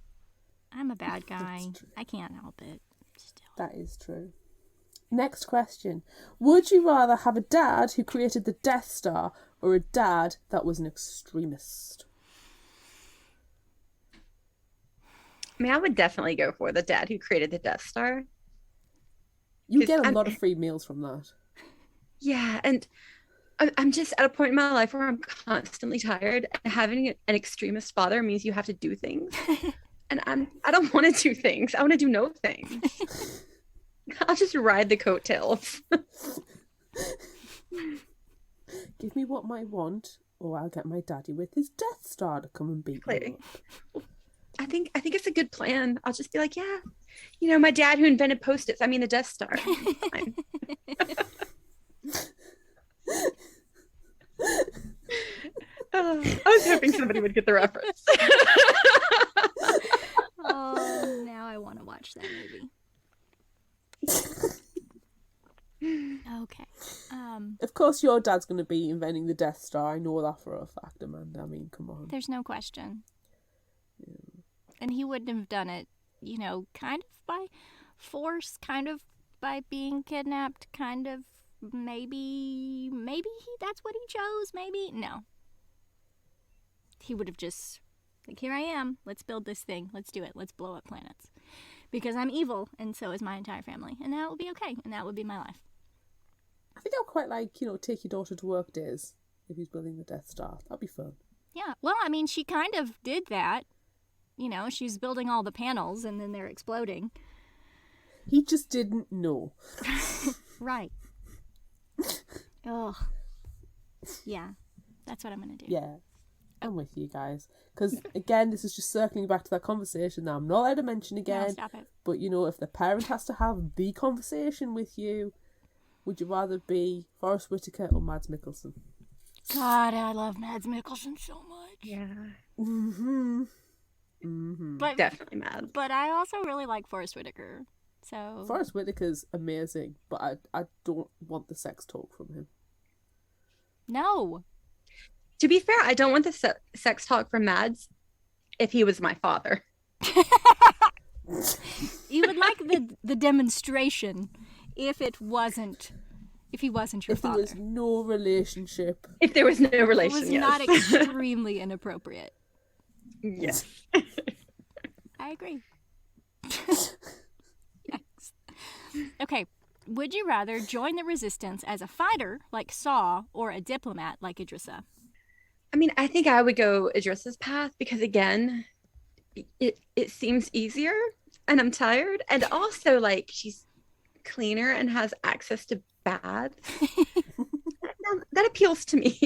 I'm a bad guy. I can't help it. Still. That is true. Next question. Would you rather have a dad who created the Death Star or a dad that was an extremist? I mean, I would definitely go for the dad who created the Death Star. You get a lot of free meals from that. Yeah, and I'm just at a point in my life where I'm constantly tired. And having an extremist father means you have to do things. And I don't want to do things. I want to do no things. I'll just ride the coattails. Give me what I want, or I'll get my daddy with his Death Star to come and beat me up. I think it's a good plan. I'll just be like, yeah, you know, my dad who invented Post-its. I mean, the Death Star. Fine. I was hoping somebody would get the reference. Oh, now I want to watch that movie. Okay. Of course, your dad's going to be inventing the Death Star. I know that for a fact, Amanda. I mean, come on. There's no question. Yeah. And he wouldn't have done it, you know, kind of by force, kind of by being kidnapped, kind of maybe that's what he chose, maybe. No. he would have just, like, here I am. Let's build this thing. Let's do it. Let's blow up planets. Because I'm evil, and so is my entire family. And that would be okay. And that would be my life. I think I would quite like, take your daughter to work days if he's building the Death Star. That'd be fun. Yeah. Well, I mean, she kind of did that. She's building all the panels, and then they're exploding. He just didn't know. Right. Ugh. Yeah. That's what I'm going to do. Yeah. I'm with you guys. Because, again, this is just circling back to that conversation that I'm not allowed to mention again. No, stop it. But, if the parent has to have the conversation with you, would you rather be Forrest Whitaker or Mads Mikkelsen? God, I love Mads Mikkelsen so much. Yeah. Mm-hmm. Mm-hmm. But, Definitely mad. But I also really like Forrest Whitaker. So Forrest Whitaker's amazing, but I don't want the sex talk from him. No. To be fair, I don't want the sex talk from Mads if he was my father. You would like the demonstration if he wasn't your father. If there was no relationship. If there was no relation, It was yes. not extremely inappropriate. Yes. I agree. Yikes. Okay. Would you rather join the resistance as a fighter like Saw or a diplomat like Idrissa? I mean, I think I would go Idrissa's path because, again, it seems easier and I'm tired. And also, like, she's cleaner and has access to baths. That appeals to me.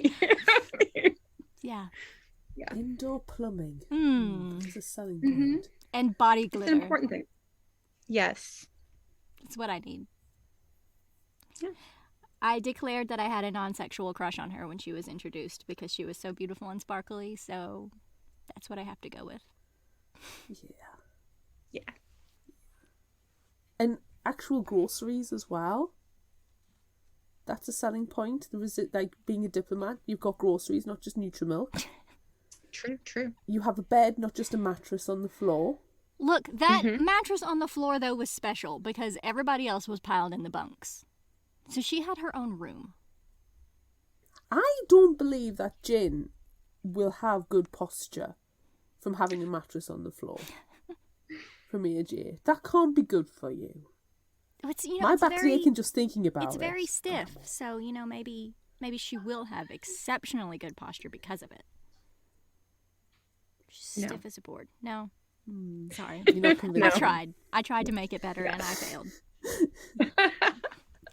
Yeah. Indoor plumbing. That's a selling Mm-hmm. point. And body It's glitter. an important thing. Yes. That's what I need. Yeah. I declared that I had a non-sexual crush on her when she was introduced because she was so beautiful and sparkly, so that's what I have to go with. Yeah. And actual groceries as well. That's a selling point. There is like being a diplomat, you've got groceries, not just Nutramilk. True. You have a bed, not just a mattress on the floor. Look, that mattress on the floor, though, was special because everybody else was piled in the bunks. So she had her own room. I don't believe that Jin will have good posture from having a mattress on the floor. From AJ. That can't be good for you. It's, My it's back's very, aching just thinking about it. It's very stiff, so, maybe she will have exceptionally good posture because of it. She's stiff as a board. No. Sorry. You're not convinced. I tried to make it better and I failed.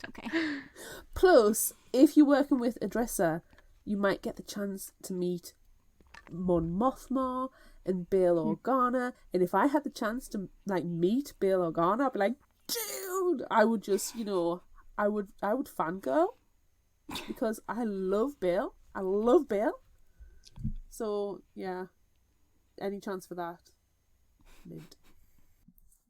Okay. Plus, if you're working with Idrissa, you might get the chance to meet Mon Mothma and Bail Organa. And if I had the chance to meet Bail Organa, I'd be like, dude, I would just, I would fangirl because I love Bail. I love Bail. So yeah, any chance for that? Mint.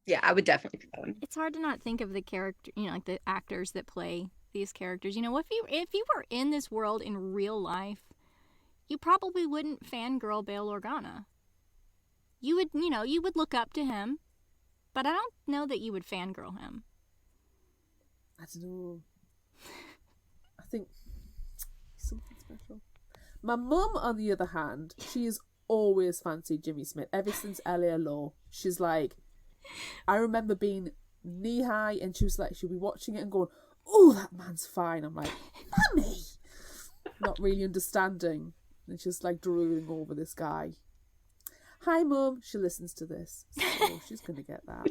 Yeah, I would definitely pick that one. It's hard to not think of the character, like the actors that play these characters. If you were in this world in real life, you probably wouldn't fangirl Bail Organa. You would look up to him, but I don't know that you would fangirl him. I don't know. I think something special. My mum, on the other hand, she has always fancied Jimmy Smith ever since L.A. Law. She's like, I remember being knee high, and she was like, she'll be watching it and going, "Oh, that man's fine." I'm like, "Mummy," not really understanding, and she's like drooling over this guy. Hi, Mum. She listens to this, so she's gonna get that.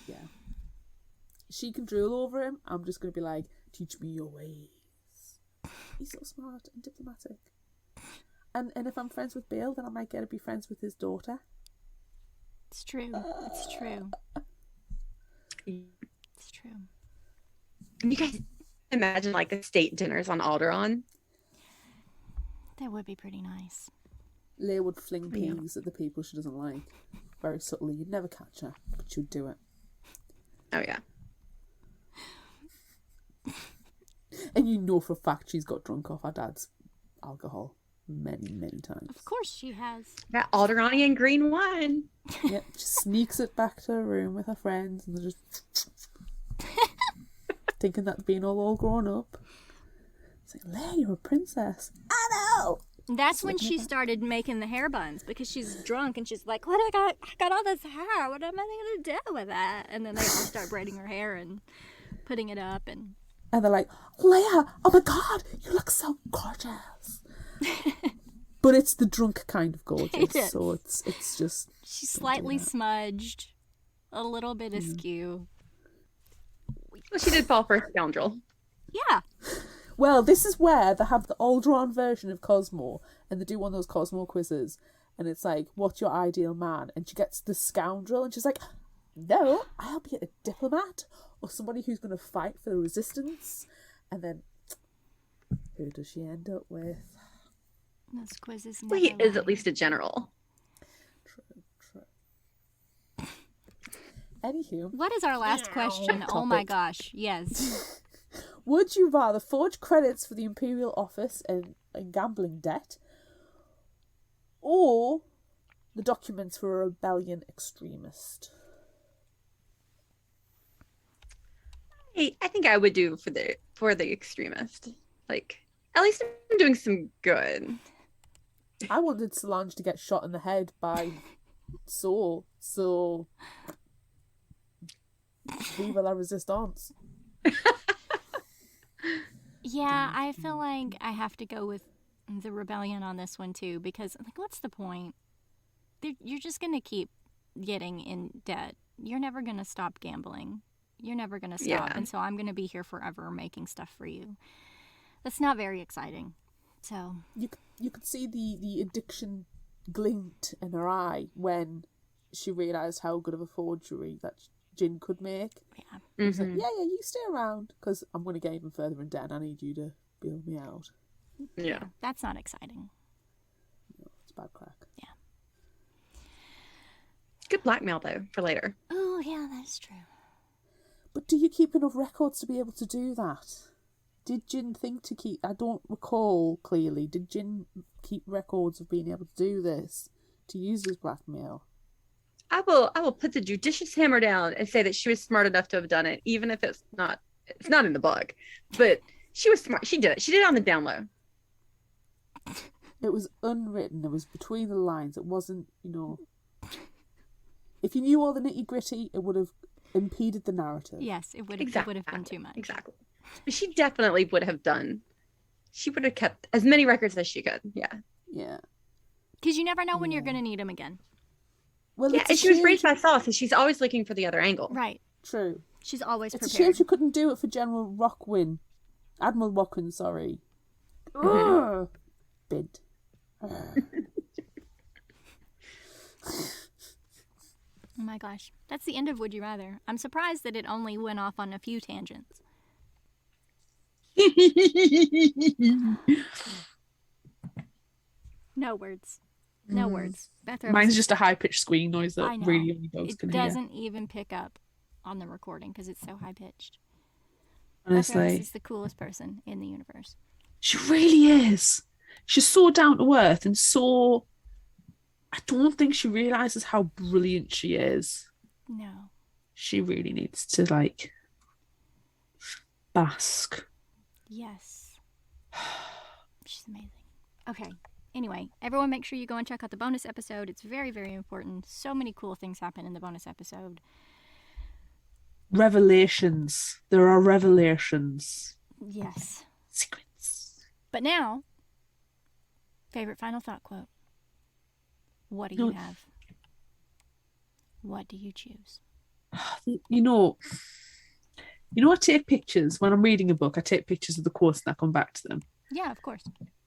Yeah, she can drool over him. I'm just gonna be like, "Teach me your ways." He's so smart and diplomatic. And if I'm friends with Bill, then I might get to be friends with his daughter. It's true. It's true. It's true. Can you guys imagine the state dinners on Alderaan? That would be pretty nice. Leia would fling peas at the people she doesn't like. Very subtly. You'd never catch her, but she'd do it. Oh, yeah. And for a fact she's got drunk off her dad's alcohol many, many times. Of course she has. That Alderaanian green wine. Yep, she sneaks it back to her room with her friends and they're just thinking that being all grown up. It's like, Leia, you're a princess. I know. That's when she started making the hair buns because she's drunk and she's like, "What I got all this hair. What am I gonna do with that?" And then they all start braiding her hair and putting it up, and they're like, "Leia, oh my God, you look so gorgeous." But it's the drunk kind of gorgeous, so it's just she's slightly smudged, a little bit askew. Well, she did fall for a scoundrel. Yeah. Well, this is where they have the all-drawn version of Cosmo, and they do one of those Cosmo quizzes, and it's like, what's your ideal man? And she gets the scoundrel, and she's like, no, I'll be a diplomat, or somebody who's going to fight for the resistance. And then, who does she end up with? Those quizzes Well, he is at least a general. True. Anywho. What is our last question? Oh my gosh, yes. Would you rather forge credits for the Imperial Office and gambling debt, or the documents for a rebellion extremist? I think I would do for the extremist. Like, at least I'm doing some good. I wanted Solange to get shot in the head by Saul, so vive la resistance. Yeah, I feel like I have to go with the rebellion on this one too, because like, what's the point? You're just gonna keep getting in debt. You're never gonna stop gambling. You're never gonna stop, and so I'm gonna be here forever making stuff for you. That's not very exciting. So you could see the addiction glint in her eye when she realised how good of a forgery that Jin could make. Yeah. It's like, yeah, you stay around because I'm going to get even further in debt and I need you to bail me out. Yeah. That's not exciting. No, it's bad crack. Yeah. Good blackmail, though, for later. Oh, yeah, that's true. But do you keep enough records to be able to do that? Did Jin think to keep... I don't recall clearly. Did Jin keep records of being able to do this? To use as blackmail? I will put the judicious hammer down and say that she was smart enough to have done it, even if it's not in the book. But she was smart. She did it. She did it on the down low. It was unwritten. It was between the lines. It wasn't, if you knew all the nitty-gritty, it would have impeded the narrative. Yes, it would have been too much. Exactly. But she definitely would have done. She would have kept as many records as she could. Yeah. Yeah. Because you never know when you're going to need them again. Well, yeah, and she was raised by Saul, so she's always looking for the other angle. Right. True. She's always prepared. It's a shame she couldn't do it for General Rockwin. Admiral Rockwin, sorry. Bid. Oh my gosh. That's the end of Would You Rather. I'm surprised that it only went off on a few tangents. No words. No words. Beth Mine's just a high-pitched squeaking noise that really only dogs can hear. It doesn't even pick up on the recording because it's so high-pitched. Honestly. She's the coolest person in the universe. She really is. She's so down to earth and so... I don't think she realises how brilliant she is. No. She really needs to, bask. Yes. She's amazing. Okay. Anyway, everyone make sure you go and check out the bonus episode. It's very, very important. So many cool things happen in the bonus episode. Revelations. There are revelations. Yes. Secrets. But now, favorite final thought quote. What do you have? What do you choose? I take pictures. When I'm reading a book, I take pictures of the quotes and I come back to them. Yeah, of course.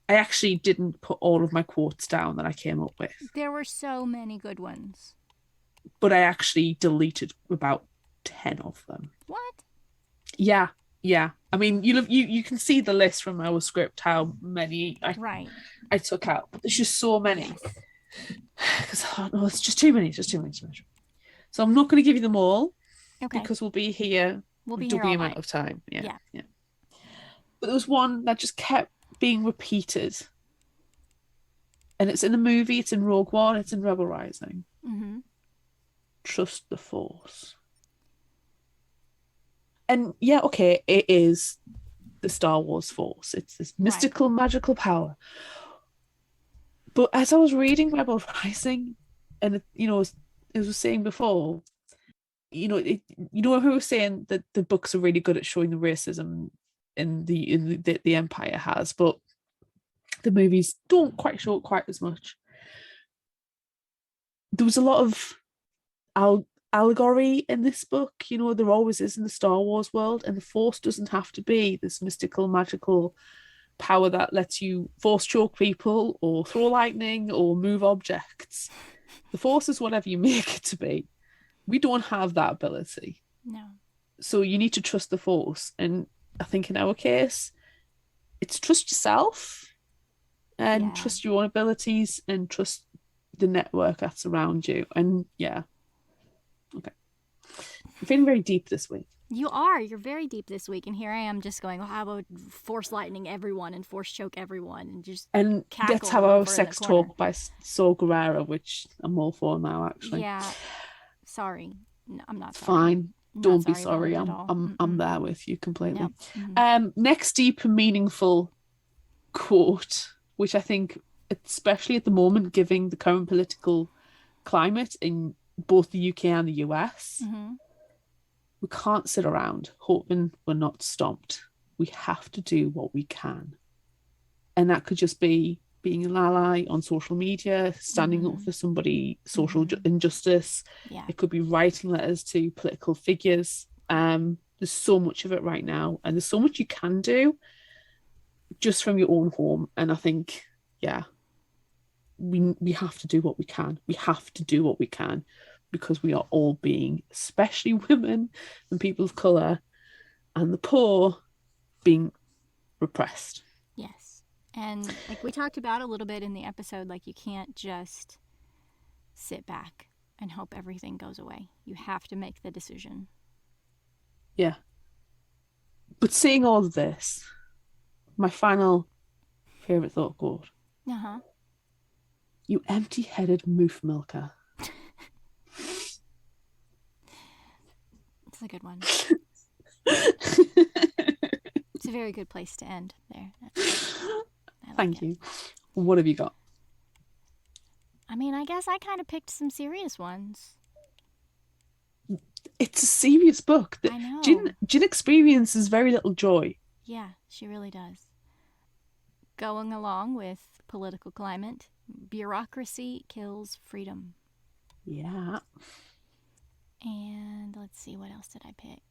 I actually didn't put all of my quotes down that I came up with. There were so many good ones. But I actually deleted about 10 of them. What? Yeah. I mean, you can see the list from our script, how many I took out. But there's just so many. Because, it's just too many. So I'm not going to give you them all. Okay. Because we'll be here a double amount of time. Yeah. But there was one that just kept being repeated. And it's in the movie, it's in Rogue One, it's in Rebel Rising. Mm-hmm. Trust the Force. And yeah, okay, it is the Star Wars Force. It's this mystical, magical power. But as I was reading Rebel Rising, and as I was saying before, who was saying that the books are really good at showing the racism in the Empire has, but the movies don't quite show it quite as much. There was a lot of allegory in this book. There always is in the Star Wars world, and the Force doesn't have to be this mystical, magical power that lets you force choke people or throw lightning or move objects. The Force is whatever you make it to be. We don't have that ability. No. So you need to trust the Force. And I think in our case, it's trust yourself and trust your own abilities and trust the network that's around you. And okay. I'm feeling very deep this week. You're very deep this week, and here I am just going, how about force lightning everyone and force choke everyone and just let's have our sex talk by Saw Gerrera, which I'm all for now, actually. Yeah. Sorry. No, I'm not sorry. Fine. Don't be sorry. I'm there with you completely. Nope. Mm-hmm. Next deep and meaningful quote, which I think, especially at the moment, given the current political climate in both the UK and the US, we can't sit around hoping we're not stomped. We have to do what we can. And that could just be being an ally on social media, standing up for somebody, social injustice. Yeah. It could be writing letters to political figures. There's so much of it right now, and there's so much you can do just from your own home. And I think, we have to do what we can. We have to do what we can, because we are all being, especially women and people of colour and the poor, being repressed. Yes. And like we talked about a little bit in the episode, like you can't just sit back and hope everything goes away. You have to make the decision. Yeah. But seeing all of this, my final favourite thought quote. Uh-huh. You empty-headed moof milker. It's a good one. It's a very good place to end there. Thank you. What have you got? I mean, I guess I kind of picked some serious ones. It's a serious book. I know. Jin experiences very little joy. Yeah, she really does. Going along with political climate, bureaucracy kills freedom. Yeah. And let's see, what else did I pick?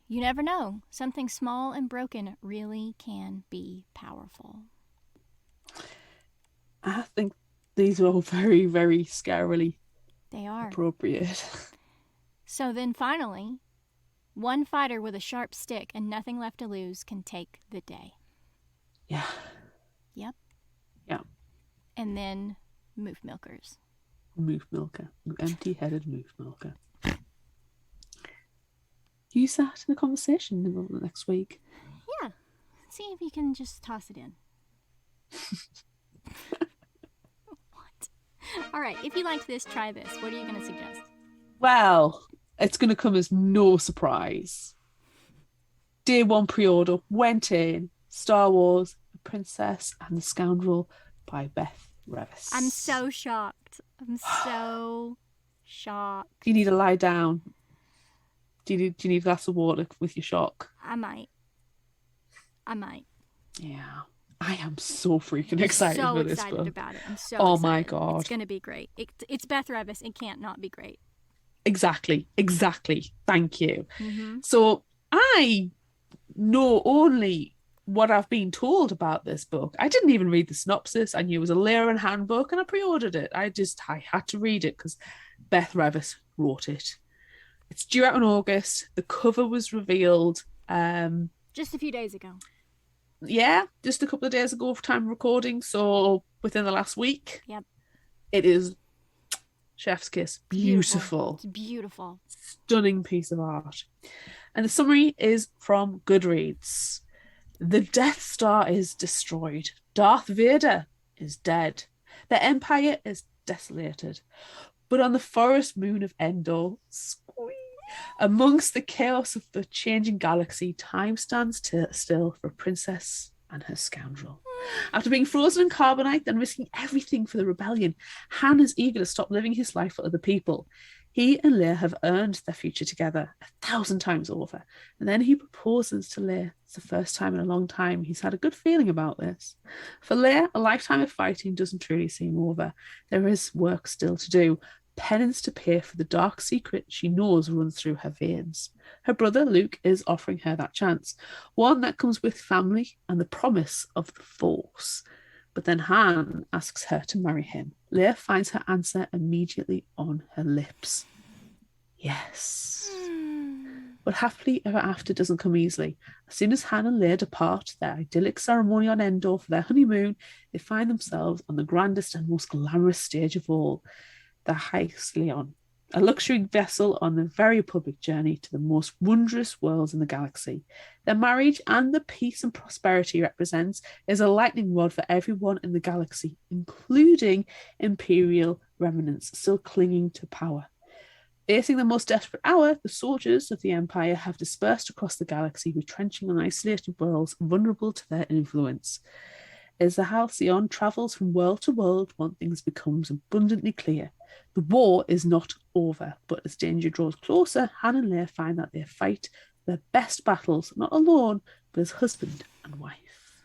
You never know. Something small and broken really can be powerful. I think these are all very, very scarily appropriate. So then finally, one fighter with a sharp stick and nothing left to lose can take the day. Yeah. Yep. Yeah. And then moof milkers. Moof milker. You empty-headed moof milker. Use that in a conversation next week. Yeah. See if you can just toss it in. What? All right. If you liked this, try this. What are you going to suggest? Well, it's going to come as no surprise. Day one pre-order went in. Star Wars, The Princess and the Scoundrel by Beth Revis. I'm so shocked. I'm so shocked. You need to lie down. Do you need a glass of water with your shock? I might. Yeah. I am so freaking excited for this book. So excited about it. I'm so excited. My God. It's going to be great. It's Beth Revis. It can't not be great. Exactly. Thank you. Mm-hmm. So I know only what I've been told about this book. I didn't even read the synopsis. I knew it was a Lyran handbook and I pre-ordered it. I had to read it because Beth Revis wrote it. It's due out in August. The cover was revealed just a few days ago. Yeah, just a couple of days ago for time of recording. So within the last week. Yep. It is chef's kiss. Beautiful. It's beautiful. Stunning piece of art. And the summary is from Goodreads. The Death Star is destroyed. Darth Vader is dead. The Empire is desolated. But on the forest moon of Endor, squeak, Amongst the chaos of the changing galaxy, time stands still for a princess and her scoundrel. After being frozen in carbonite and risking everything for the rebellion, Han is eager to stop living his life for other people. He and Leia have earned their future together 1,000 times over. And then he proposes to Leia. It's the first time in a long time he's had a good feeling about this. For Leia, a lifetime of fighting doesn't truly seem over. There is work still to do. Penance to pay for the dark secret she knows runs through her veins. Her brother Luke is offering her that chance, one that comes with family and the promise of the Force. But then Han asks her to marry him. Leia finds her answer immediately on her lips. Yes. But happily ever after doesn't come easily. As soon as Han and Leia depart their idyllic ceremony on Endor for their honeymoon, they find themselves on the grandest and most glamorous stage of all, the Hyxleon, a luxury vessel on a very public journey to the most wondrous worlds in the galaxy. Their marriage and the peace and prosperity it represents is a lightning rod for everyone in the galaxy, including Imperial remnants still clinging to power. Facing the most desperate hour, the soldiers of the Empire have dispersed across the galaxy, retrenching on isolated worlds vulnerable to their influence. As the Halcyon travels from world to world, one thing becomes abundantly clear. The war is not over, but as danger draws closer, Han and Leia find that they fight their best battles, not alone, but as husband and wife.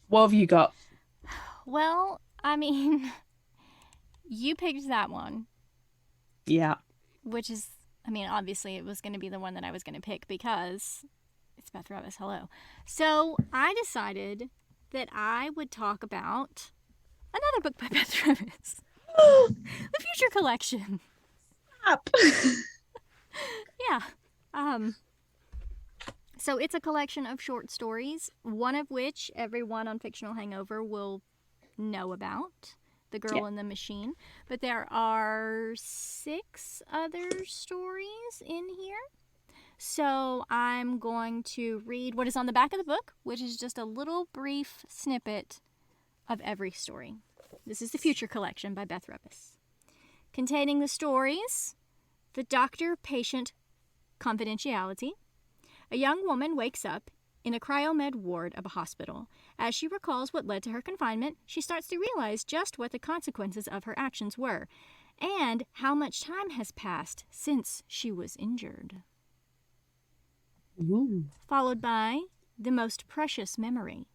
What have you got? Well, I mean, you picked that one. Yeah. Which is, I mean, obviously it was going to be the one that I was going to pick because it's Beth Revis, hello. So I decided that I would talk about another book by Beth Revis. The Future Collection. Up. Yeah. So it's a collection of short stories, one of which everyone on Fictional Hangover will know about, The Girl in the Machine. But there are 6 other stories in here. So I'm going to read what is on the back of the book, which is just a little brief snippet of every story. This is The Future Collection by Beth Revis. Containing the stories, The Doctor-Patient Confidentiality. A young woman wakes up in a cryomed ward of a hospital. As she recalls what led to her confinement, she starts to realize just what the consequences of her actions were, and how much time has passed since she was injured. Ooh. Followed by The Most Precious Memory.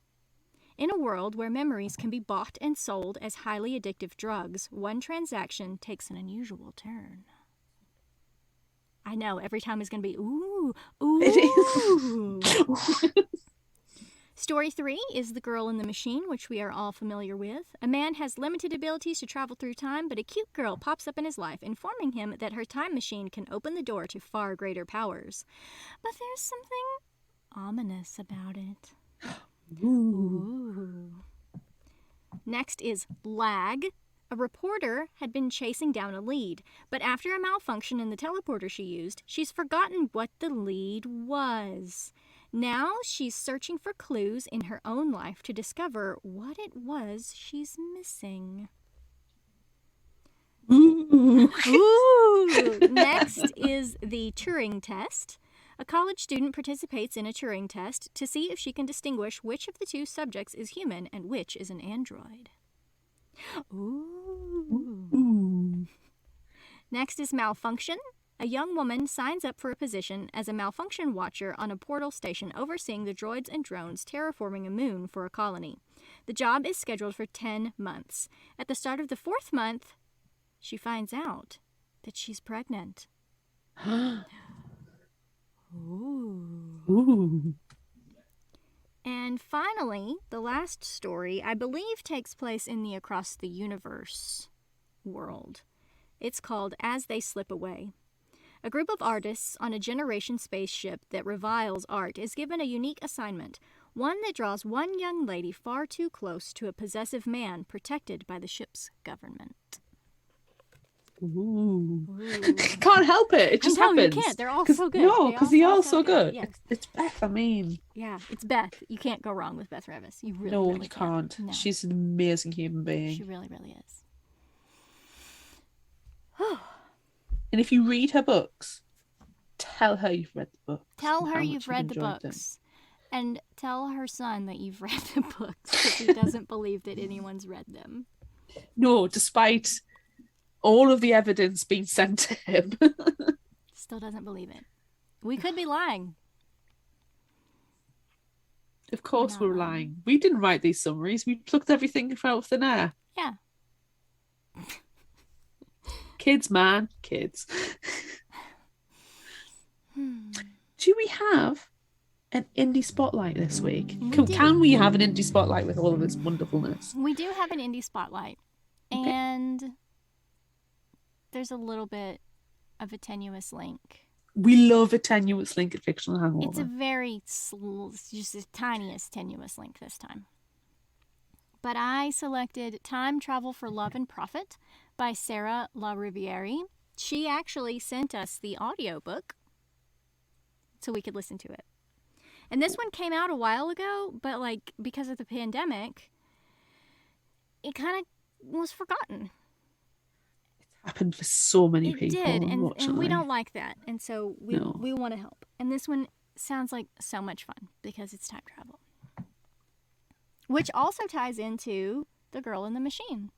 In a world where memories can be bought and sold as highly addictive drugs, one transaction takes an unusual turn. I know, every time is going to be, ooh, ooh. It is. Story 3 is The Girl in the Machine, which we are all familiar with. A man has limited abilities to travel through time, but a cute girl pops up in his life, informing him that her time machine can open the door to far greater powers. But there's something ominous about it. Ooh. Next is Lag. A reporter had been chasing down a lead, but after a malfunction in the teleporter she used, she's forgotten what the lead was. Now she's searching for clues in her own life to discover what it was she's missing. Ooh. Ooh. Next is the Turing Test. A college student participates in a Turing test to see if she can distinguish which of the 2 subjects is human and which is an android. Ooh. Ooh. Next is Malfunction. A young woman signs up for a position as a malfunction watcher on a portal station overseeing the droids and drones terraforming a moon for a colony. The job is scheduled for 10 months. At the start of the 4th month, she finds out that she's pregnant. Ooh. Ooh. And finally, the last story, I believe, takes place in the Across the Universe world. It's called As They Slip Away. A group of artists on a generation spaceship that reviles art is given a unique assignment, one that draws one young lady far too close to a possessive man protected by the ship's government. Ooh. Ooh. Can't help it. It just happens. You can't. They're all so good. No, because they're all so good. good. Yeah. It's Beth, I mean. Yeah, it's Beth. You can't go wrong with Beth Revis. You really, No, really you can't. No. She's an amazing human being. She really, really is. And if you read her books, tell her you've read the books. Tell and her how you've much read the enjoyed them. books. And tell her son that you've read the books because he doesn't believe that anyone's read them. No, despite all of the evidence being sent to him. Still doesn't believe it. We could be lying. Of course not we're lying. lying. We didn't write these summaries. We plucked everything out of thin air. Yeah. Kids, man. Kids. Do we have an indie spotlight this week? Can we have an indie spotlight with all of this wonderfulness? We do have an indie spotlight. Okay. And there's a little bit of a tenuous link. We love a tenuous link at Fictional Hangover. It's a very, just the tiniest tenuous link this time. But I selected Time Travel for Love and Profit by Sarah LaRiviere. She actually sent us the audiobook so we could listen to it. And this one came out a while ago, but like because of the pandemic, it kind of was forgotten. Happened for so many It people, did, and unfortunately. we don't like that, and so we No. want to help. And this one sounds like so much fun because it's time travel, which also ties into The Girl in the Machine.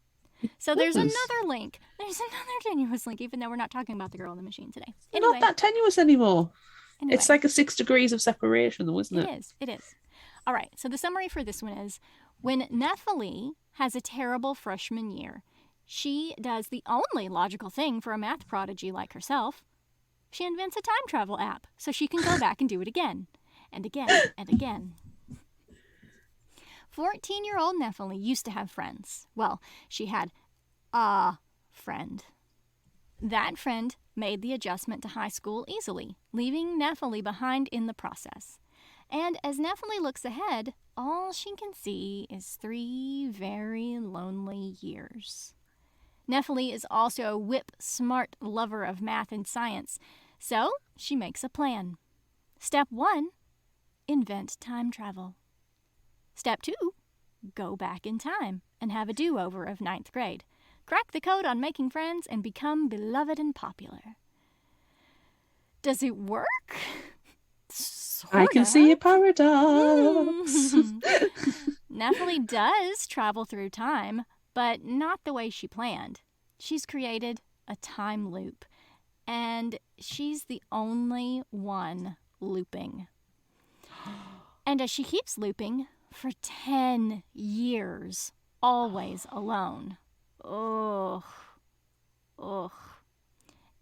So there's does. another link. There's another tenuous link, even though we're not talking about The Girl in the Machine today. They're not that tenuous anymore. Anyway. It's like a 6 degrees of separation, though, isn't it? It is. All right, so the summary for this one is, when Nephilim has a terrible freshman year, she does the only logical thing for a math prodigy like herself. She invents a time travel app so she can go back and do it again, and again, and again. 14-year-old Nephilim used to have friends. Well, she had a friend. That friend made the adjustment to high school easily, leaving Nephilim behind in the process. And as Nephilim looks ahead, all she can see is 3 very lonely years. Nephilim is also a whip-smart lover of math and science, so she makes a plan. Step 1, invent time travel. Step 2, go back in time and have a do-over of 9th grade. Crack the code on making friends and become beloved and popular. Does it work? I can see a paradox. Nephilim does travel through time, but not the way she planned. She's created a time loop, and she's the only one looping. And as she keeps looping for 10 years, always alone. Ugh.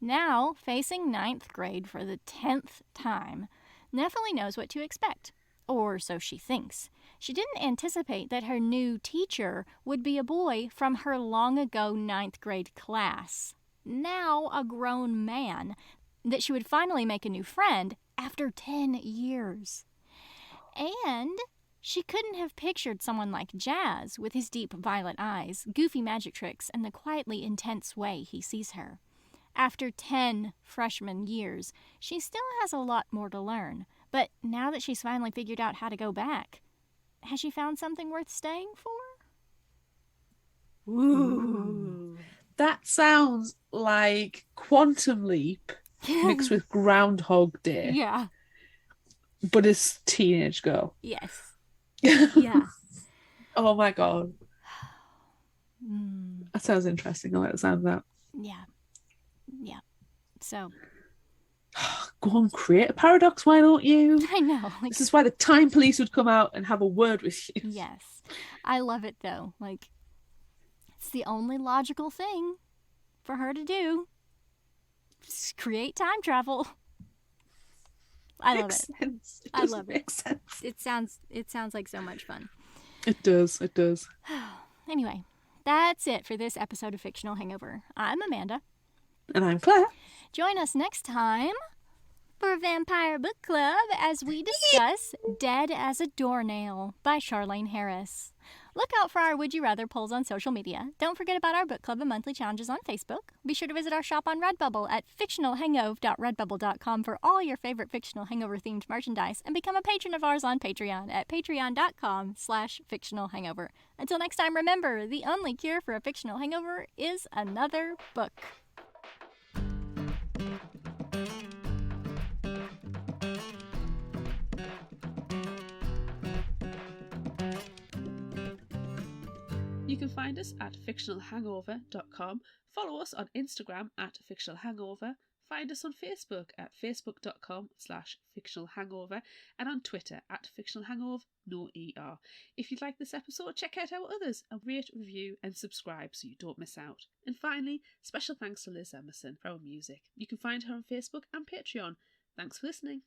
Now, facing 9th grade for the 10th time, Nephilim knows what to expect. Or so she thinks. She didn't anticipate that her new teacher would be a boy from her long-ago 9th grade class. Now a grown man. That she would finally make a new friend after 10 years. And she couldn't have pictured someone like Jazz with his deep violet eyes, goofy magic tricks, and the quietly intense way he sees her. After 10 freshman years, she still has a lot more to learn. But now that she's finally figured out how to go back, has she found something worth staying for? Ooh. That sounds like Quantum Leap mixed with Groundhog Day. Yeah. But it's teenage girl. Yes. Yeah. Oh my god. That sounds interesting. I like the sound of that. Yeah. Yeah. So. Go on, create a paradox, why don't you? I know. Like, this is why the time police would come out and have a word with you. Yes. I love it, though. Like, it's the only logical thing for her to do. Just create time travel. I love it. Sense. It I doesn't love it. make sense. It sounds like so much fun. It does. It does. Anyway, that's it for this episode of Fictional Hangover. I'm Amanda. And I'm Claire. Join us next time for Vampire Book Club as we discuss Dead as a Doornail by Charlene Harris. Look out for our Would You Rather polls on social media. Don't forget about our book club and monthly challenges on Facebook. Be sure to visit our shop on Redbubble at fictionalhangover.redbubble.com for all your favorite fictional hangover-themed merchandise, and become a patron of ours on Patreon at patreon.com/fictionalhangover. Until next time, remember, the only cure for a fictional hangover is another book. You can find us at fictionalhangover.com, follow us on Instagram at fictionalhangover, find us on Facebook at facebook.com/fictionalhangover, and on Twitter at fictionalhangover, no ER. If you'd like this episode, check out our others and rate, review and subscribe so you don't miss out. And finally, special thanks to Liz Emerson for our music. You can find her on Facebook and Patreon. Thanks for listening.